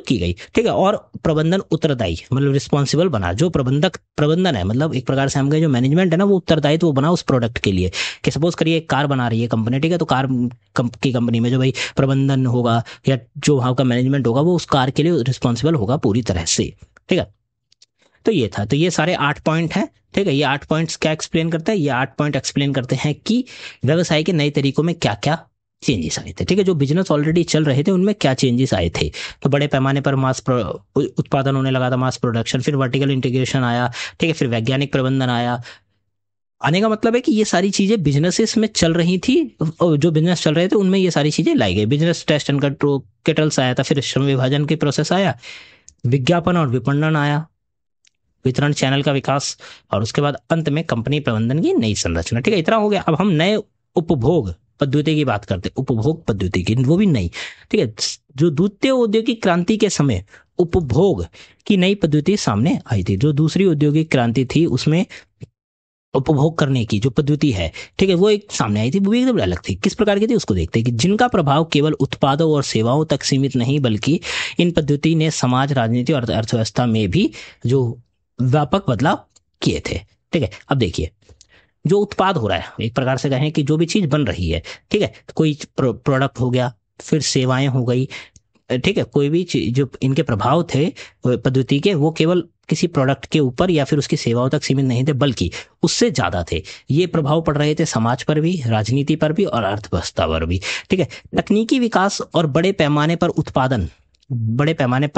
की गई, ठीक है। और प्रबंधन उत्तरदायी मतलब रिस्पॉन्सिबल बना। जो प्रबंधन है मतलब एक प्रकार से हम कहें जो मैनेजमेंट है ना, वो उत्तरदायित्व वो बना उस प्रोडक्ट के लिए। कि सपोज करिए एक कार बना रही है कंपनी, ठीक है, तो कार की कंपनी में जो भाई प्रबंधन होगा या जो वहां का मैनेजमेंट होगा वो उस कार के लिए रिस्पॉन्सिबल होगा पूरी तरह से, ठीक है। तो ये था, तो ये सारे 8 पॉइंट हैं, ठीक है। ये 8 पॉइंट्स क्या एक्सप्लेन करते हैं, ये 8 पॉइंट एक्सप्लेन करते हैं कि व्यवसाय के नए तरीकों में क्या क्या चेंजेस आए थे, ठीक है। जो बिजनेस ऑलरेडी चल रहे थे उनमें क्या चेंजेस आए थे। तो बड़े पैमाने पर उत्पादन होने लगा था, मास प्रोडक्शन। फिर वर्टिकल इंटीग्रेशन आया, ठीक है। फिर वैज्ञानिक प्रबंधन आया। आने का मतलब है कि ये सारी चीजें बिजनेसेस में चल रही थी, और जो बिजनेस चल रहे थे उनमें ये सारी चीजें लाई गई। Business test and control kettles आया था। फिर श्रम विभाजन की प्रोसेस आया, विज्ञापन और विपणन आया, वितरण चैनल का विकास, और उसके बाद अंत में कंपनी प्रबंधन की नई संरचना, ठीक है। इतना हो गया। अब हम नए उपभोग पद्धति की बात करते हैं, उपभोग पद्धति की, वो भी नई, ठीक है। जो द्वितीय औद्योगिक क्रांति के समय उपभोग की नई पद्धति सामने आई थी। जो दूसरी औद्योगिक क्रांति थी उसमें उपभोग करने की जो पद्धति है, ठीक है, वो एक सामने आई थी, वो भी एकदम अलग थी। किस प्रकार की थी उसको देखते हैं कि जिनका प्रभाव केवल उत्पादों और सेवाओं तक सीमित नहीं, बल्कि इन पद्धति ने समाज, राजनीति और अर्थव्यवस्था में भी जो व्यापक बदलाव किए थे, ठीक है। अब देखिए जो उत्पाद हो रहा है, एक प्रकार से कहें कि जो भी चीज बन रही है, ठीक है, कोई प्रोडक्ट हो गया, फिर सेवाएं हो गई, ठीक है, कोई भी चीज जो इनके प्रभाव थे पद्धति के, वो केवल किसी प्रोडक्ट के ऊपर या फिर उसकी सेवाओं तक सीमित नहीं थे, बल्कि उससे ज्यादा थे। ये प्रभाव पड़ रहे थे समाज पर भी, राजनीति पर भी और अर्थव्यवस्था पर भी, ठीक है। तकनीकी विकास और बड़े पैमाने पर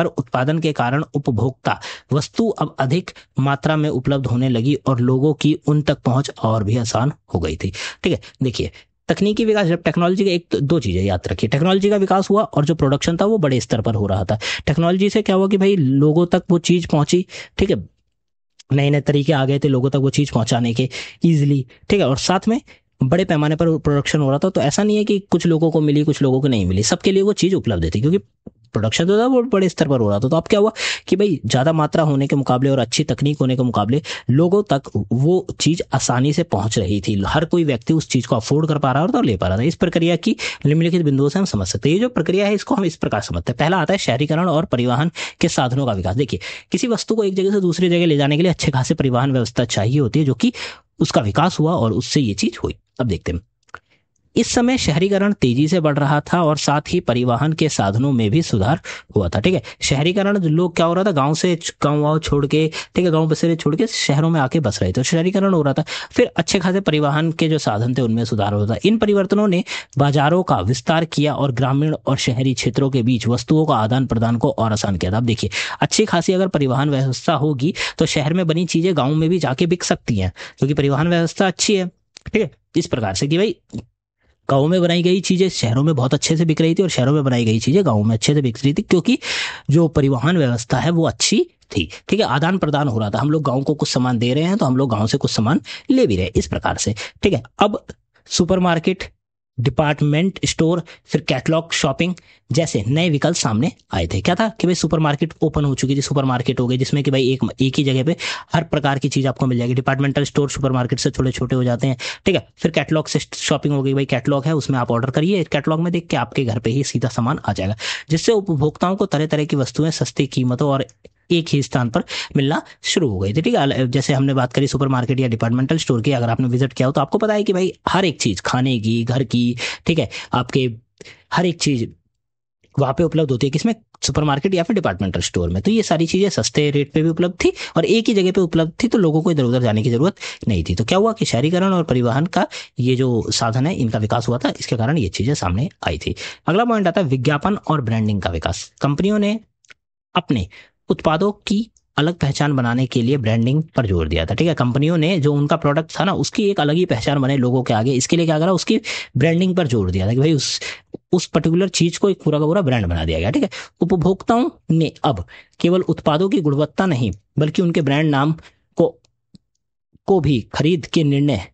उत्पादन के कारण उपभोक्ता वस्तु अब अधिक मात्रा में उपलब्ध होने लगी और लोगों की उन तक पहुंच और भी आसान हो गई थी, ठीक है। देखिए तकनीकी विकास, जब टेक्नोलॉजी का दो चीजें याद रखिए, टेक्नोलॉजी का विकास हुआ और जो प्रोडक्शन था वो बड़े स्तर पर हो रहा था। टेक्नोलॉजी से क्या हुआ कि भाई लोगों तक वो चीज पहुंची, ठीक है, नए नए तरीके आ गए थे लोगों तक वो चीज पहुंचाने के इजिली, ठीक है, और साथ में बड़े पैमाने पर प्रोडक्शन हो रहा था। तो ऐसा नहीं है कि कुछ लोगों को मिली कुछ लोगों को नहीं मिली, सबके लिए वो चीज उपलब्ध थी, क्योंकि प्रोडक्शन तो था वो बड़े स्तर पर हो रहा था। तो अब क्या हुआ कि भाई ज्यादा मात्रा होने के मुकाबले और अच्छी तकनीक होने के मुकाबले लोगों तक वो चीज आसानी से पहुंच रही थी, हर कोई व्यक्ति उस चीज को अफोर्ड कर पा रहा था और ले पा रहा था। इस प्रक्रिया की निम्नलिखित बिंदुओं से हम समझ सकते हैं। ये जो प्रक्रिया है इसको हम इस प्रकार समझते हैं। पहला आता है शहरीकरण और परिवहन के साधनों का विकास। देखिए, किसी वस्तु को एक जगह से दूसरी जगह ले जाने के लिए अच्छे खासे परिवहन व्यवस्था चाहिए होती है, जो कि उसका विकास हुआ और उससे ये चीज हुई। अब देखते हैं, इस समय शहरीकरण तेजी से बढ़ रहा था और साथ ही परिवहन के साधनों में भी सुधार हुआ था। ठीक है, शहरीकरण लोग क्या हो रहा था, गांव से गांव छोड़ के, ठीक है, गांव बसेरे छोड़ के शहरों में आके बस रहे थे, शहरीकरण हो रहा था। फिर अच्छे खासे परिवहन के जो साधन थे उनमें सुधार होता था। इन परिवर्तनों ने बाजारों का विस्तार किया और ग्रामीण और शहरी क्षेत्रों के बीच वस्तुओं का आदान प्रदान को और आसान किया था। अब देखिए, अच्छी खासी अगर परिवहन व्यवस्था होगी तो शहर में बनी चीजें गाँव में भी जाके बिक सकती हैं, क्योंकि परिवहन व्यवस्था अच्छी है। ठीक है, इस प्रकार से कि भाई गाँव में बनाई गई चीजें शहरों में बहुत अच्छे से बिक रही थी और शहरों में बनाई गई चीजें गाँव में अच्छे से बिक रही थी, क्योंकि जो परिवहन व्यवस्था है वो अच्छी थी। ठीक है, आदान प्रदान हो रहा था, हम लोग गाँव को कुछ सामान दे रहे हैं तो हम लोग गाँव से कुछ सामान ले भी रहे हैं, इस प्रकार से। ठीक है, अब सुपरमार्केट, डिपार्टमेंट स्टोर, फिर कैटलॉग शॉपिंग जैसे नए विकल्प सामने आए थे। क्या था कि भाई सुपरमार्केट ओपन हो चुकी थी, सुपरमार्केट हो गई जिसमें कि भाई एक ही जगह पे हर प्रकार की चीज आपको मिल जाएगी। डिपार्टमेंटल स्टोर सुपरमार्केट से थोड़े छोटे हो जाते हैं। ठीक है, फिर कैटलॉग से शॉपिंग हो गई, भाई कैटलॉग है उसमें आप ऑर्डर करिए, कैटलॉग में देख के आपके घर पे ही सीधा सामान आ जाएगा, जिससे उपभोक्ताओं को तरह तरह की वस्तुएं सस्ती कीमतों और एक ही स्थान पर मिलना शुरू हो गई थी। ठीक है, जैसे हमने बात करी सुपरमार्केट या डिपार्टमेंटल स्टोर की, अगर आपने विजिट किया हो तो आपको पता है कि भाई हर एक चीज खाने की, घर की, ठीक है, आपके हर एक चीज वहां पे उपलब्ध होती है, किसमें, सुपरमार्केट या फिर डिपार्टमेंटल स्टोर में। तो ये सारी चीजें सस्ते रेट पे भी उपलब्ध थी और एक ही जगह पे उपलब्ध थी, तो लोगों को इधर उधर जाने की जरूरत नहीं थी। तो क्या हुआ कि शहरीकरण और परिवहन का ये जो साधन है इनका विकास हुआ था, इसके कारण ये चीजें सामने आई थी। अगला पॉइंट आता है विज्ञापन और ब्रांडिंग का विकास। कंपनियों ने अपने उत्पादों की अलग पहचान बनाने के लिए ब्रांडिंग पर जोर दिया था। ठीक है, कंपनियों ने जो उनका प्रोडक्ट था ना उसकी एक अलग ही पहचान बने लोगों के आगे, इसके लिए क्या करा, उसकी ब्रांडिंग पर जोर दिया था कि भाई उस पर्टिकुलर चीज को एक पूरा का पूरा ब्रांड बना दिया गया। ठीक है, उपभोक्ताओं ने अब केवल उत्पादों की गुणवत्ता नहीं बल्कि उनके ब्रांड नाम को को भी खरीद के निर्णय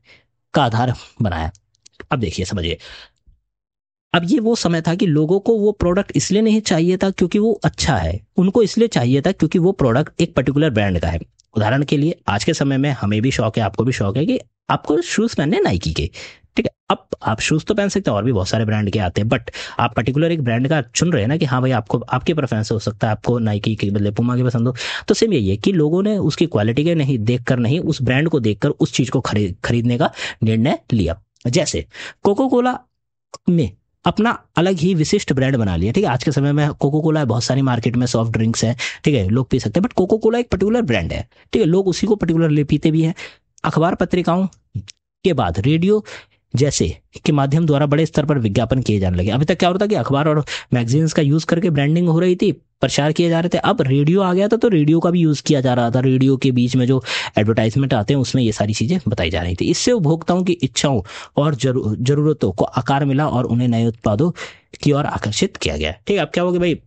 का आधार बनाया। अब देखिए, समझिए, अब ये वो समय था कि लोगों को वो प्रोडक्ट इसलिए नहीं चाहिए था क्योंकि वो अच्छा है, उनको इसलिए चाहिए था क्योंकि वो प्रोडक्ट एक पर्टिकुलर ब्रांड का है। उदाहरण के लिए आज के समय में हमें भी शौक है, आपको भी शौक है कि आपको शूज पहनने नाइकी के। ठीक है, अब आप शूज तो पहन सकते हैं और भी बहुत सारे ब्रांड के आते हैं, बट आप पर्टिकुलर एक ब्रांड का चुन रहे हैं ना कि हाँ भाई आपको आपके प्रेफरेंस हो सकता है आपको नाइकी के बदले पुमा के पसंद हो। तो सेम यही है कि लोगों ने उसकी क्वालिटी के नहीं देखकर, नहीं उस ब्रांड को देखकर उस चीज को खरीदने का निर्णय लिया। जैसे कोको कोला ने अपना अलग ही विशिष्ट ब्रांड बना लिया। ठीक है, आज के समय में कोको कोला है, बहुत सारी मार्केट में सॉफ्ट ड्रिंक्स है, ठीक है, लोग पी सकते हैं, बट कोको कोला एक पर्टिकुलर ब्रांड है। ठीक है, लोग उसी को पर्टिकुलरली पीते भी हैं। अखबार पत्रिकाओं के बाद रेडियो जैसे के माध्यम द्वारा बड़े स्तर पर विज्ञापन किए जाने लगे। अभी तक क्या होता था कि अखबार और मैगजीन्स का यूज करके ब्रांडिंग हो रही थी, प्रचार किए जा रहे थे। अब रेडियो आ गया था तो रेडियो का भी यूज किया जा रहा था, रेडियो के बीच में जो एडवर्टाइजमेंट आते हैं उसमें ये सारी चीजें बताई जा रही थी। इससे उपभोक्ताओं की इच्छाओं और जरूरतों को आकार मिला और उन्हें नए उत्पादों की ओर आकर्षित किया गया। ठीक है, अब क्या होगा भाई,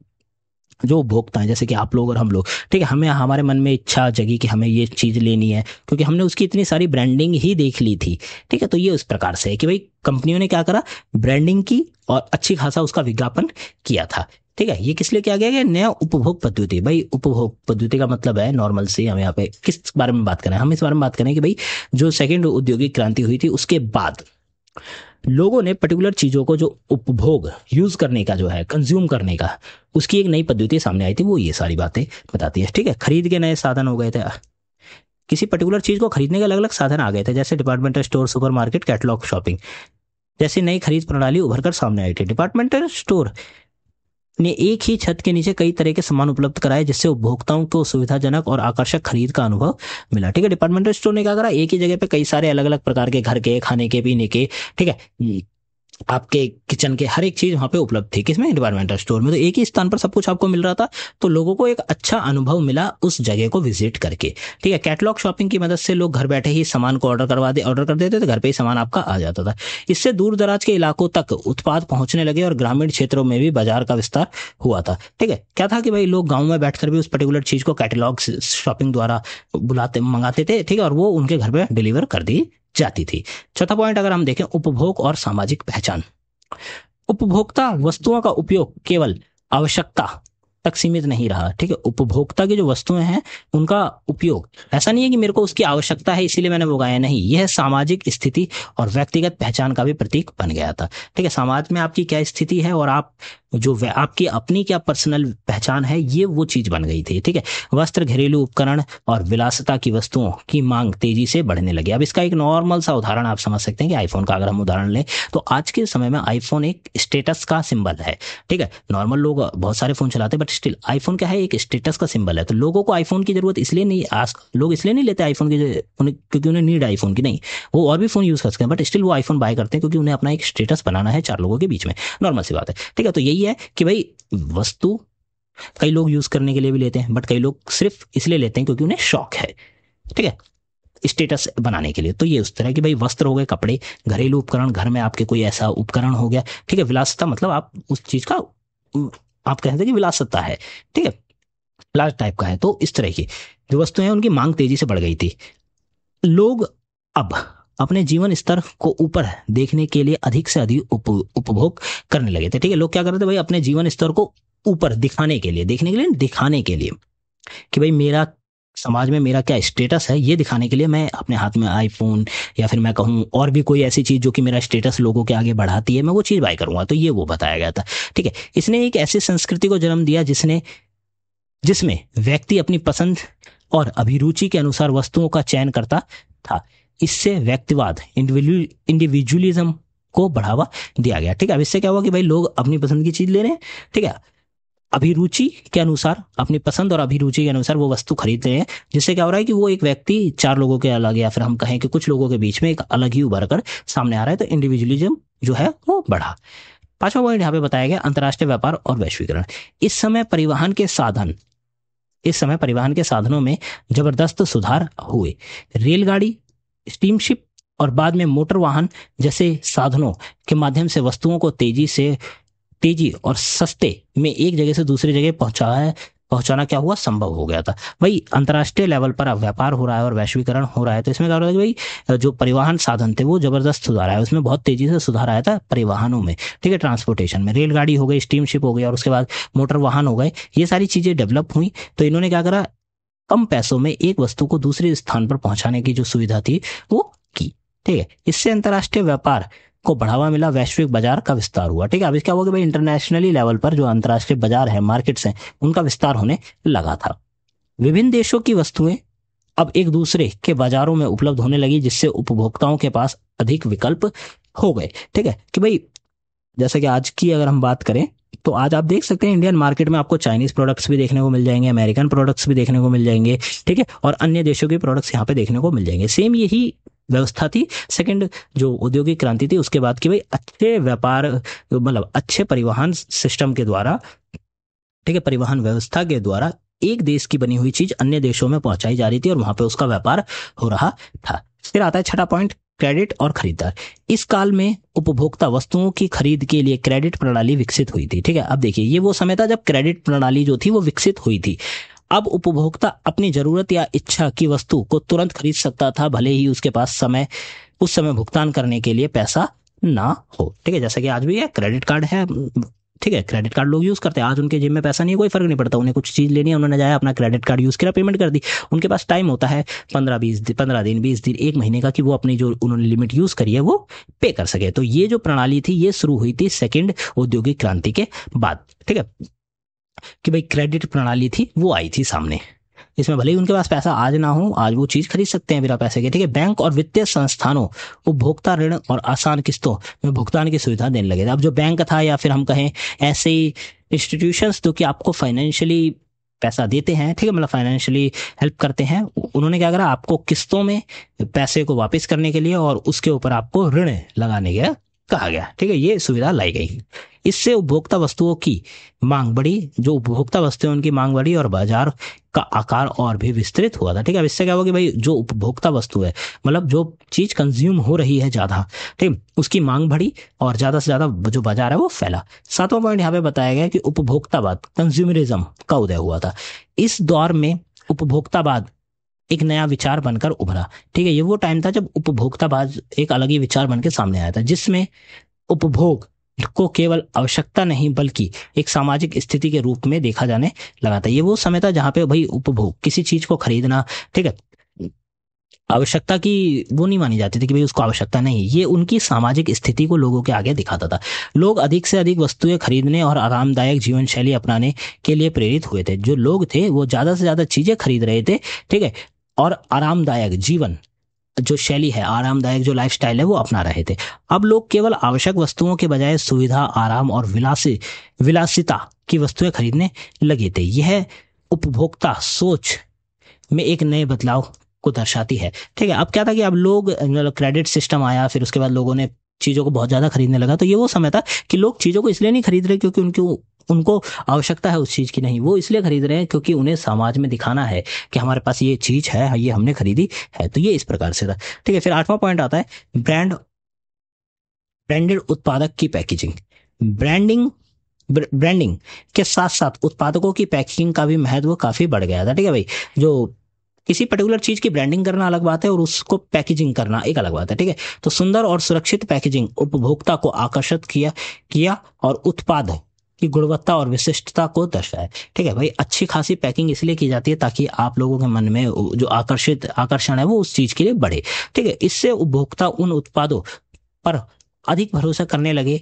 जो उपभोक्ता है जैसे कि आप लोग और हम लोग, ठीक है, हमें हमारे मन में इच्छा जगी कि हमें ये चीज लेनी है क्योंकि हमने उसकी इतनी सारी ब्रांडिंग ही देख ली थी। ठीक है, तो ये उस प्रकार से है कि भाई कंपनियों ने क्या करा, ब्रांडिंग की और अच्छी खासा उसका विज्ञापन किया था। ठीक है, ये किस लिए किया गया, नया उपभोग पद्धति। भाई उपभोग पद्धति का मतलब है नॉर्मल से, हम यहाँ पे किस बारे में बात करें, हम इस बारे में बात करें कि भाई जो सेकेंड औद्योगिक क्रांति हुई थी उसके बाद लोगों ने पर्टिकुलर चीजों को जो उपभोग यूज करने का जो है, कंज्यूम करने का, उसकी एक नई पद्धति सामने आई थी, वो ये सारी बातें बताती है। ठीक है, खरीद के नए साधन हो गए थे, किसी पर्टिकुलर चीज को खरीदने के अलग अलग साधन आ गए थे, जैसे departmental store, supermarket, catalogue shopping जैसी नई खरीद प्रणाली उभर कर सामने आई थी। डिपार्टमेंटल स्टोर ने एक ही छत के नीचे कई तरह के सामान उपलब्ध कराए जिससे उपभोक्ताओं को सुविधाजनक और आकर्षक खरीद का अनुभव मिला। ठीक है, डिपार्टमेंटल स्टोर ने क्या करा, एक ही जगह पे कई सारे अलग अलग प्रकार के घर के, खाने के, पीने के, ठीक है, आपके किचन के हर एक चीज वहां पे उपलब्ध थी, किसमें, डिपार्टमेंटल स्टोर में। तो एक ही स्थान पर सब कुछ आपको मिल रहा था, तो लोगों को एक अच्छा अनुभव मिला उस जगह को विजिट करके। ठीक है, कैटलॉग शॉपिंग की मदद से लोग घर बैठे ही सामान को ऑर्डर कर देते थे, घर पे ही सामान आपका आ जाता था। इससे दूर दराज के इलाकों तक उत्पाद पहुंचने लगे और ग्रामीण क्षेत्रों में भी बाजार का विस्तार हुआ था। ठीक है, क्या था कि भाई लोग गाँव में बैठकर भी उस पर्टिकुलर चीज को कैटलॉग शॉपिंग द्वारा मंगाते थे। ठीक है, और वो उनके घर पे डिलीवर कर दी जाती थी। चौथा पॉइंट अगर हम देखें, उपभोग और सामाजिक पहचान। उपभोक्ता वस्तुओं का उपयोग केवल आवश्यकता तक सीमित नहीं रहा। ठीक है, उपभोक्ता की जो वस्तुएं हैं उनका उपयोग ऐसा नहीं है कि मेरे को उसकी आवश्यकता है इसीलिए मैंने मंगाया, नहीं, यह सामाजिक स्थिति और व्यक्तिगत पहचान का भी प्रतीक बन गया था। ठीक है, समाज में आपकी क्या स्थिति है और आप जो आपकी अपनी क्या पर्सनल पहचान है, ये वो चीज बन गई थी। ठीक है, वस्त्र, घरेलू उपकरण और विलासिता की वस्तुओं की मांग तेजी से बढ़ने लगी। अब इसका एक नॉर्मल सा उदाहरण आप समझ सकते हैं कि आईफोन का अगर हम उदाहरण लें, तो आज के समय में आईफोन एक स्टेटस का सिंबल है। ठीक है, नॉर्मल लोग बहुत सारे फोन चलाते हैं, बट स्टिल आईफोन क्या है, एक स्टेटस का सिंबल है। तो लोगों को आईफोन की जरूरत इसलिए नहीं, लोग इसलिए नहीं लेते आईफोन की क्योंकि उन्हें नीड आईफोन की नहीं, वो और भी फोन यूज कर सकते हैं, बट स्टिल वो आईफोन बाय करते हैं क्योंकि उन्हें अपना एक स्टेटस बनाना है चार लोगों के बीच में। नॉर्मल सी बात है। ठीक है, तो यही है कि भाई वस्तु कई लोग यूज करने के लिए भी लेते हैं, बट कई लोग सिर्फ इसलिए लेते हैं क्योंकि उन्हें शौक है। ठीक है, स्टेटस बनाने के लिए। तो ये उस तरह की भाई वस्त्र हो गए, कपड़े, घरेलू उपकरण, घर में आपके कोई ऐसा उपकरण हो गया। ठीक है, विलासिता मतलब आप उस चीज का आप कहते हैं कि विलासिता है। ठीक है, लार्ज टाइप का है। तो इस तरह की जो वस्तुएं हैं उनकी मांग तेजी से बढ़ गई थी। लोग अब अपने जीवन स्तर को ऊपर देखने के लिए अधिक से अधिक उपभोग करने लगे थे। ठीक है, लोग क्या कर रहे थे भाई, अपने जीवन स्तर को ऊपर दिखाने के लिए, देखने के लिए, दिखाने के लिए कि भाई मेरा समाज में मेरा क्या स्टेटस है, ये दिखाने के लिए मैं अपने हाथ में आईफोन या फिर मैं कहूँ और भी कोई ऐसी चीज जो कि मेरा स्टेटस लोगों के आगे बढ़ाती है, मैं वो चीज बाय करूंगा। तो ये वो बताया गया था। ठीक है, इसने एक ऐसी संस्कृति को जन्म दिया जिसमें व्यक्ति अपनी पसंद और अभिरुचि के अनुसार वस्तुओं का चयन करता था। इससे व्यक्तिवाद, इंडिविजुअलिज्म को बढ़ावा दिया गया। ठीक है, अब इससे क्या हुआ कि भाई लोग अपनी पसंद की चीज ले रहे हैं। ठीक है, अभिरुचि के अनुसार, अपनी पसंद और अभिरुचि के अनुसार वो वस्तु खरीद रहे हैं, जिससे क्या हो रहा है कि वो एक व्यक्ति चार लोगों के अलग, या फिर हम कहें कि कुछ लोगों के बीच में एक अलग ही उभर कर सामने आ रहा है। तो इंडिविजुअलिज्म जो है वो बढ़ा। पांचवा पॉइंट यहाँ पे बताया गया, अंतर्राष्ट्रीय व्यापार और वैश्वीकरण। इस समय परिवहन के साधनों में जबरदस्त सुधार हुए। रेलगाड़ी, स्टीमशिप और बाद में मोटर वाहन जैसे साधनों के माध्यम से वस्तुओं को तेजी और सस्ते में एक जगह से दूसरी जगह पहुंचाना क्या हुआ, संभव हो गया था। भाई अंतर्राष्ट्रीय लेवल पर अब व्यापार हो रहा है और वैश्वीकरण हो रहा है, तो इसमें क्या हो रहा है कि भाई जो परिवहन साधन थे वो जबरदस्त सुधार आया, उसमें बहुत तेजी से सुधार आया था परिवहनों में। ठीक है, ट्रांसपोर्टेशन में रेलगाड़ी हो गई, स्टीमशिप हो गई और उसके बाद मोटर वाहन हो गए, ये सारी चीजें डेवलप हुई। तो इन्होंने क्या करा, कम पैसों में एक वस्तु को दूसरे स्थान पर पहुंचाने की जो सुविधा थी वो की। ठीक है, इससे अंतर्राष्ट्रीय व्यापार को बढ़ावा मिला, वैश्विक बाजार का विस्तार हुआ। ठीक है, अब क्या हुआ कि भाई इंटरनेशनली लेवल पर जो अंतर्राष्ट्रीय बाजार है, मार्केट्स हैं, उनका विस्तार होने लगा था। विभिन्न देशों की वस्तुएं अब एक दूसरे के बाजारों में उपलब्ध होने लगी, जिससे उपभोक्ताओं के पास अधिक विकल्प हो गए। ठीक है, कि भाई जैसे कि आज की अगर हम बात करें, तो आज आप देख सकते हैं इंडियन मार्केट में आपको चाइनीज प्रोडक्ट्स भी देखने को मिल जाएंगे, अमेरिकन प्रोडक्ट्स भी देखने को मिल जाएंगे। ठीक है, और अन्य देशों के प्रोडक्ट्स यहाँ पे देखने को मिल जाएंगे। सेम यही व्यवस्था थी सेकंड जो औद्योगिक क्रांति थी उसके बाद की, भाई अच्छे व्यापार मतलब अच्छे परिवहन सिस्टम के द्वारा, ठीक है, परिवहन व्यवस्था के द्वारा एक देश की बनी हुई चीज अन्य देशों में पहुंचाई जा रही थी और वहां पे उसका व्यापार हो रहा था। फिर आता है छठा पॉइंट, क्रेडिट और खरीदार। इस काल में उपभोक्ता वस्तुओं की खरीद के लिए क्रेडिट प्रणाली विकसित हुई थी। ठीक है, अब देखिए ये वो समय था जब क्रेडिट प्रणाली जो थी वो विकसित हुई थी। अब उपभोक्ता अपनी जरूरत या इच्छा की वस्तु को तुरंत खरीद सकता था, भले ही उसके पास उस समय भुगतान करने के लिए पैसा ना हो। ठीक है, जैसा कि आज भी है, क्रेडिट कार्ड है। ठीक है, क्रेडिट कार्ड लोग यूज करते हैं, आज उनके जेब में पैसा नहीं है, कोई फर्क नहीं पड़ता, उन्हें कुछ चीज लेनी है, उन्होंने जाया अपना क्रेडिट कार्ड यूज किया, पेमेंट कर दी। उनके पास टाइम होता है 15 दिन 20 दिन 1 महीने का, कि वो अपनी जो उन्होंने लिमिट यूज करी है वो पे कर सके। तो ये जो प्रणाली थी ये शुरू हुई थी सेकेंड औद्योगिक क्रांति के बाद। ठीक है, कि भाई क्रेडिट प्रणाली थी वो आई थी सामने, इसमें भले ही उनके पास पैसा आज ना हो, आज वो चीज खरीद सकते हैं बिना पैसे के। ठीक है, बैंक और वित्तीय संस्थानों उपभोक्ता ऋण और आसान किस्तों में भुगतान की सुविधा देने लगे थे। अब जो बैंक था या फिर हम कहें ऐसे इंस्टीट्यूशंस जो कि आपको फाइनेंशियली पैसा देते हैं, ठीक है, मतलब फाइनेंशियली हेल्प करते हैं, उन्होंने क्या करा, आपको किस्तों में पैसे को वापस करने के लिए और उसके ऊपर आपको ऋण लगाने के कहा गया। ठीक है, ये सुविधा लाई गई। इससे उपभोक्ता वस्तुओं की मांग बढ़ी, जो उपभोक्ता वस्तुएं उनकी मांग बढ़ी और बाजार का आकार और भी विस्तृत हुआ था। ठीक है, अब इससे क्या हुआ कि भाई जो उपभोक्ता वस्तु है, मतलब जो चीज कंज्यूम हो रही है ज्यादा, ठीक, उसकी मांग बढ़ी और ज्यादा से ज्यादा जो बाजार है वो फैला। 7वां पॉइंट यहाँ पे बताया गया कि उपभोक्तावाद, कंज्यूमरिज्म का उदय हुआ था। इस दौर में उपभोक्तावाद एक नया विचार बनकर उभरा। ठीक है, ये वो टाइम था जब उपभोक्तावाद एक अलग ही विचार बनकर सामने आया था, जिसमें उपभोग को केवल आवश्यकता नहीं बल्कि एक सामाजिक स्थिति के रूप में देखा जाने लगा था। ये वो समय था जहां पे भाई उपभोग, किसी चीज को खरीदना, ठीक है, आवश्यकता की वो नहीं मानी जाती थी कि भाई उसको आवश्यकता नहीं, ये उनकी सामाजिक स्थिति को लोगों के आगे दिखाता था। लोग अधिक से अधिक वस्तुएं खरीदने और आरामदायक जीवन शैली अपनाने के लिए प्रेरित हुए थे। जो लोग थे वो ज्यादा से ज्यादा चीजें खरीद रहे थे, ठीक है, और आरामदायक जीवन जो शैली है, आरामदायक जो लाइफस्टाइल है वो अपना रहे थे। अब लोग केवल आवश्यक वस्तुओं के बजाय सुविधा, आराम और विलासिता की वस्तुएं खरीदने लगे थे। यह उपभोक्ता सोच में एक नए बदलाव को दर्शाती है। ठीक है, अब क्या था कि अब लोग, मतलब क्रेडिट सिस्टम आया, फिर उसके बाद लोगों ने चीजों को बहुत ज्यादा खरीदने लगा। तो ये वो समय था कि लोग चीजों को इसलिए नहीं खरीद रहे क्योंकि उनको आवश्यकता है उस चीज की, नहीं, वो इसलिए खरीद रहे हैं क्योंकि उन्हें समाज में दिखाना है कि हमारे पास ये चीज है, ये हमने खरीदी है। तो ये इस प्रकार से था। ठीक है, फिर 8वां पॉइंट आता है ब्रांडेड उत्पादक की पैकेजिंग। ब्रांडिंग के साथ साथ उत्पादकों की पैकेजिंग का भी महत्व काफी बढ़ गया था। ठीक है भाई, जो किसी पर्टिकुलर चीज की ब्रांडिंग करना अलग बात है और उसको पैकेजिंग करना एक अलग बात है। ठीक है, तो सुंदर और सुरक्षित पैकेजिंग उपभोक्ता को आकर्षित किया और उत्पाद की गुणवत्ता और विशिष्टता को दर्शाए। ठीक है भाई, अच्छी खासी पैकिंग इसलिए की जाती है ताकि आप लोगों के मन में जो आकर्षण है वो उस चीज के लिए बढ़े। ठीक है, इससे उपभोक्ता उन उत्पादों पर अधिक भरोसा करने लगे।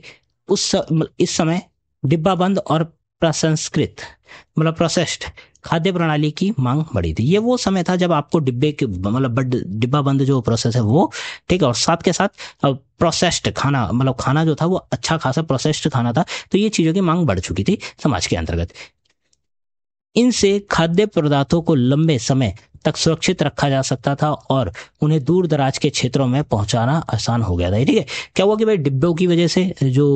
इस समय डिब्बा बंद और प्रसंस्कृत, मतलब प्रोसेस्ड खाद्य प्रणाली की मांग बढ़ी थी। ये वो समय था जब आपको डिब्बे के, मतलब डिब्बा बंद जो प्रोसेस है वो, ठीक है, और साथ के साथ प्रोसेस्ड खाना, मतलब खाना जो था वो अच्छा खासा प्रोसेस्ड खाना था। तो ये चीजों की मांग बढ़ चुकी थी समाज के अंतर्गत। इनसे खाद्य पदार्थों को लंबे समय तक सुरक्षित रखा जा सकता था और उन्हें दूर दराज के क्षेत्रों में पहुंचाना आसान हो गया था। ठीक है, क्या हुआ कि भाई डिब्बों की वजह से जो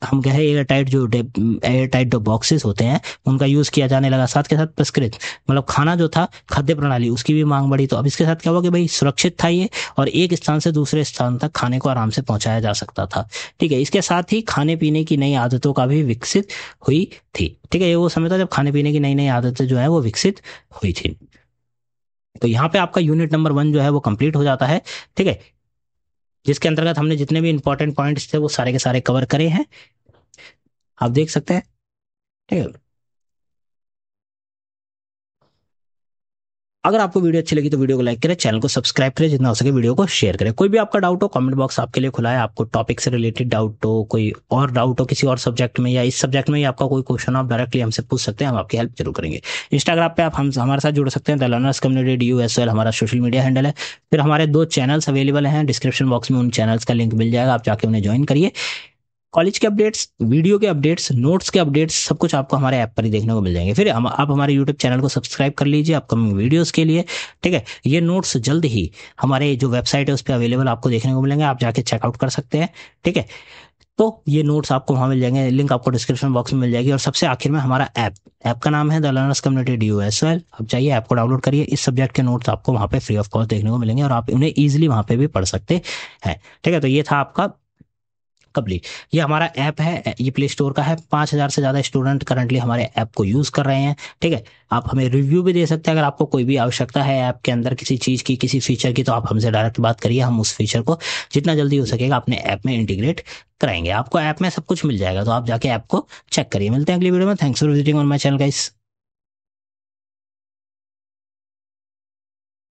हम कहें एयर टाइट जो बॉक्सेस होते हैं उनका यूज किया जाने लगा। साथ के साथ प्रसंस्कृत, मतलब खाना जो था, खाद्य प्रणाली, उसकी भी मांग बढ़ी। तो अब इसके साथ क्या हुआ कि भाई सुरक्षित था ये, और एक स्थान से दूसरे स्थान तक खाने को आराम से पहुंचाया जा सकता था। ठीक है, इसके साथ ही खाने पीने की नई आदतों का भी विकसित हुई थी। ठीक है, ये वो समय था जब खाने पीने की नई नई आदतें जो है वो विकसित हुई थी। तो यहाँ पे आपका यूनिट नंबर 1 जो है वो कंप्लीट हो जाता है। ठीक है, जिसके अंतर्गत हमने जितने भी इंपॉर्टेंट पॉइंट्स थे वो सारे के सारे कवर करे हैं, आप देख सकते हैं। ठीक है, अगर आपको वीडियो अच्छी लगी तो वीडियो को लाइक करें, चैनल को सब्सक्राइब करें, जितना हो सके वीडियो को शेयर करें। कोई भी आपका डाउट हो, कमेंट बॉक्स आपके लिए खुला है। आपको टॉपिक से रिलेटेड डाउट हो, कोई और डाउट हो किसी और सब्जेक्ट में या इस सब्जेक्ट में ही आपका कोई क्वेश्चन हो, आप डायरेक्टली हमसे पूछ सकते हैं, हम आपकी हेल्प जरूर करेंगे। इंस्टाग्राम पे आप हमारे साथ जुड़ सकते हैं, द लर्नर्स कम्युनिटी DUSL हमारा सोशल मीडिया हैंडल है। फिर हमारे 2 चैनल्स अवेलेबल हैं, डिस्क्रिप्शन बॉक्स में उन चैनल्स का लिंक मिल जाएगा, आप जाके उन्हें ज्वाइन करिए। कॉलेज के अपडेट्स, वीडियो के अपडेट्स, नोट्स के अपडेट्स, सब कुछ आपको हमारे ऐप पर ही देखने को मिल जाएंगे। फिर आप हमारे यूट्यूब चैनल को सब्सक्राइब कर लीजिए अपकमिंग वीडियोस के लिए। ठीक है, ये नोट्स जल्द ही हमारे जो वेबसाइट है उस पर अवेलेबल आपको देखने को मिलेंगे, आप जाके चेकआउट कर सकते हैं। ठीक है, तो ये नोट्स आपको वहां मिल जाएंगे, लिंक आपको डिस्क्रिप्शन बॉक्स में मिल जाएगी। और सबसे आखिर में हमारा ऐप का नाम है द लर्नर्स कम्युनिटी DUSL। आप जाइए, ऐप को डाउनलोड करिए, इस सब्जेक्ट के नोट्स आपको वहां पे फ्री ऑफ कॉस्ट देखने को मिलेंगे और आप उन्हें ईजिली वहां पे भी पढ़ सकते हैं। ठीक है, तो ये था आपका कंप्लीट। ये हमारा ऐप है, ये प्ले स्टोर का है। 5,000 से ज्यादा स्टूडेंट करंटली हमारे ऐप को यूज कर रहे हैं। ठीक है, आप हमें रिव्यू भी दे सकते हैं। अगर आपको कोई भी आवश्यकता है ऐप के अंदर किसी चीज की, किसी फीचर की, तो आप हमसे डायरेक्ट बात करिए, हम उस फीचर को जितना जल्दी हो सकेगा अपने ऐप में इंटीग्रेट कराएंगे। आपको ऐप में सब कुछ मिल जाएगा, तो आप जाके ऐप को चेक करिए। मिलते हैं अगली वीडियो में। Thanks for visiting on my channel guys.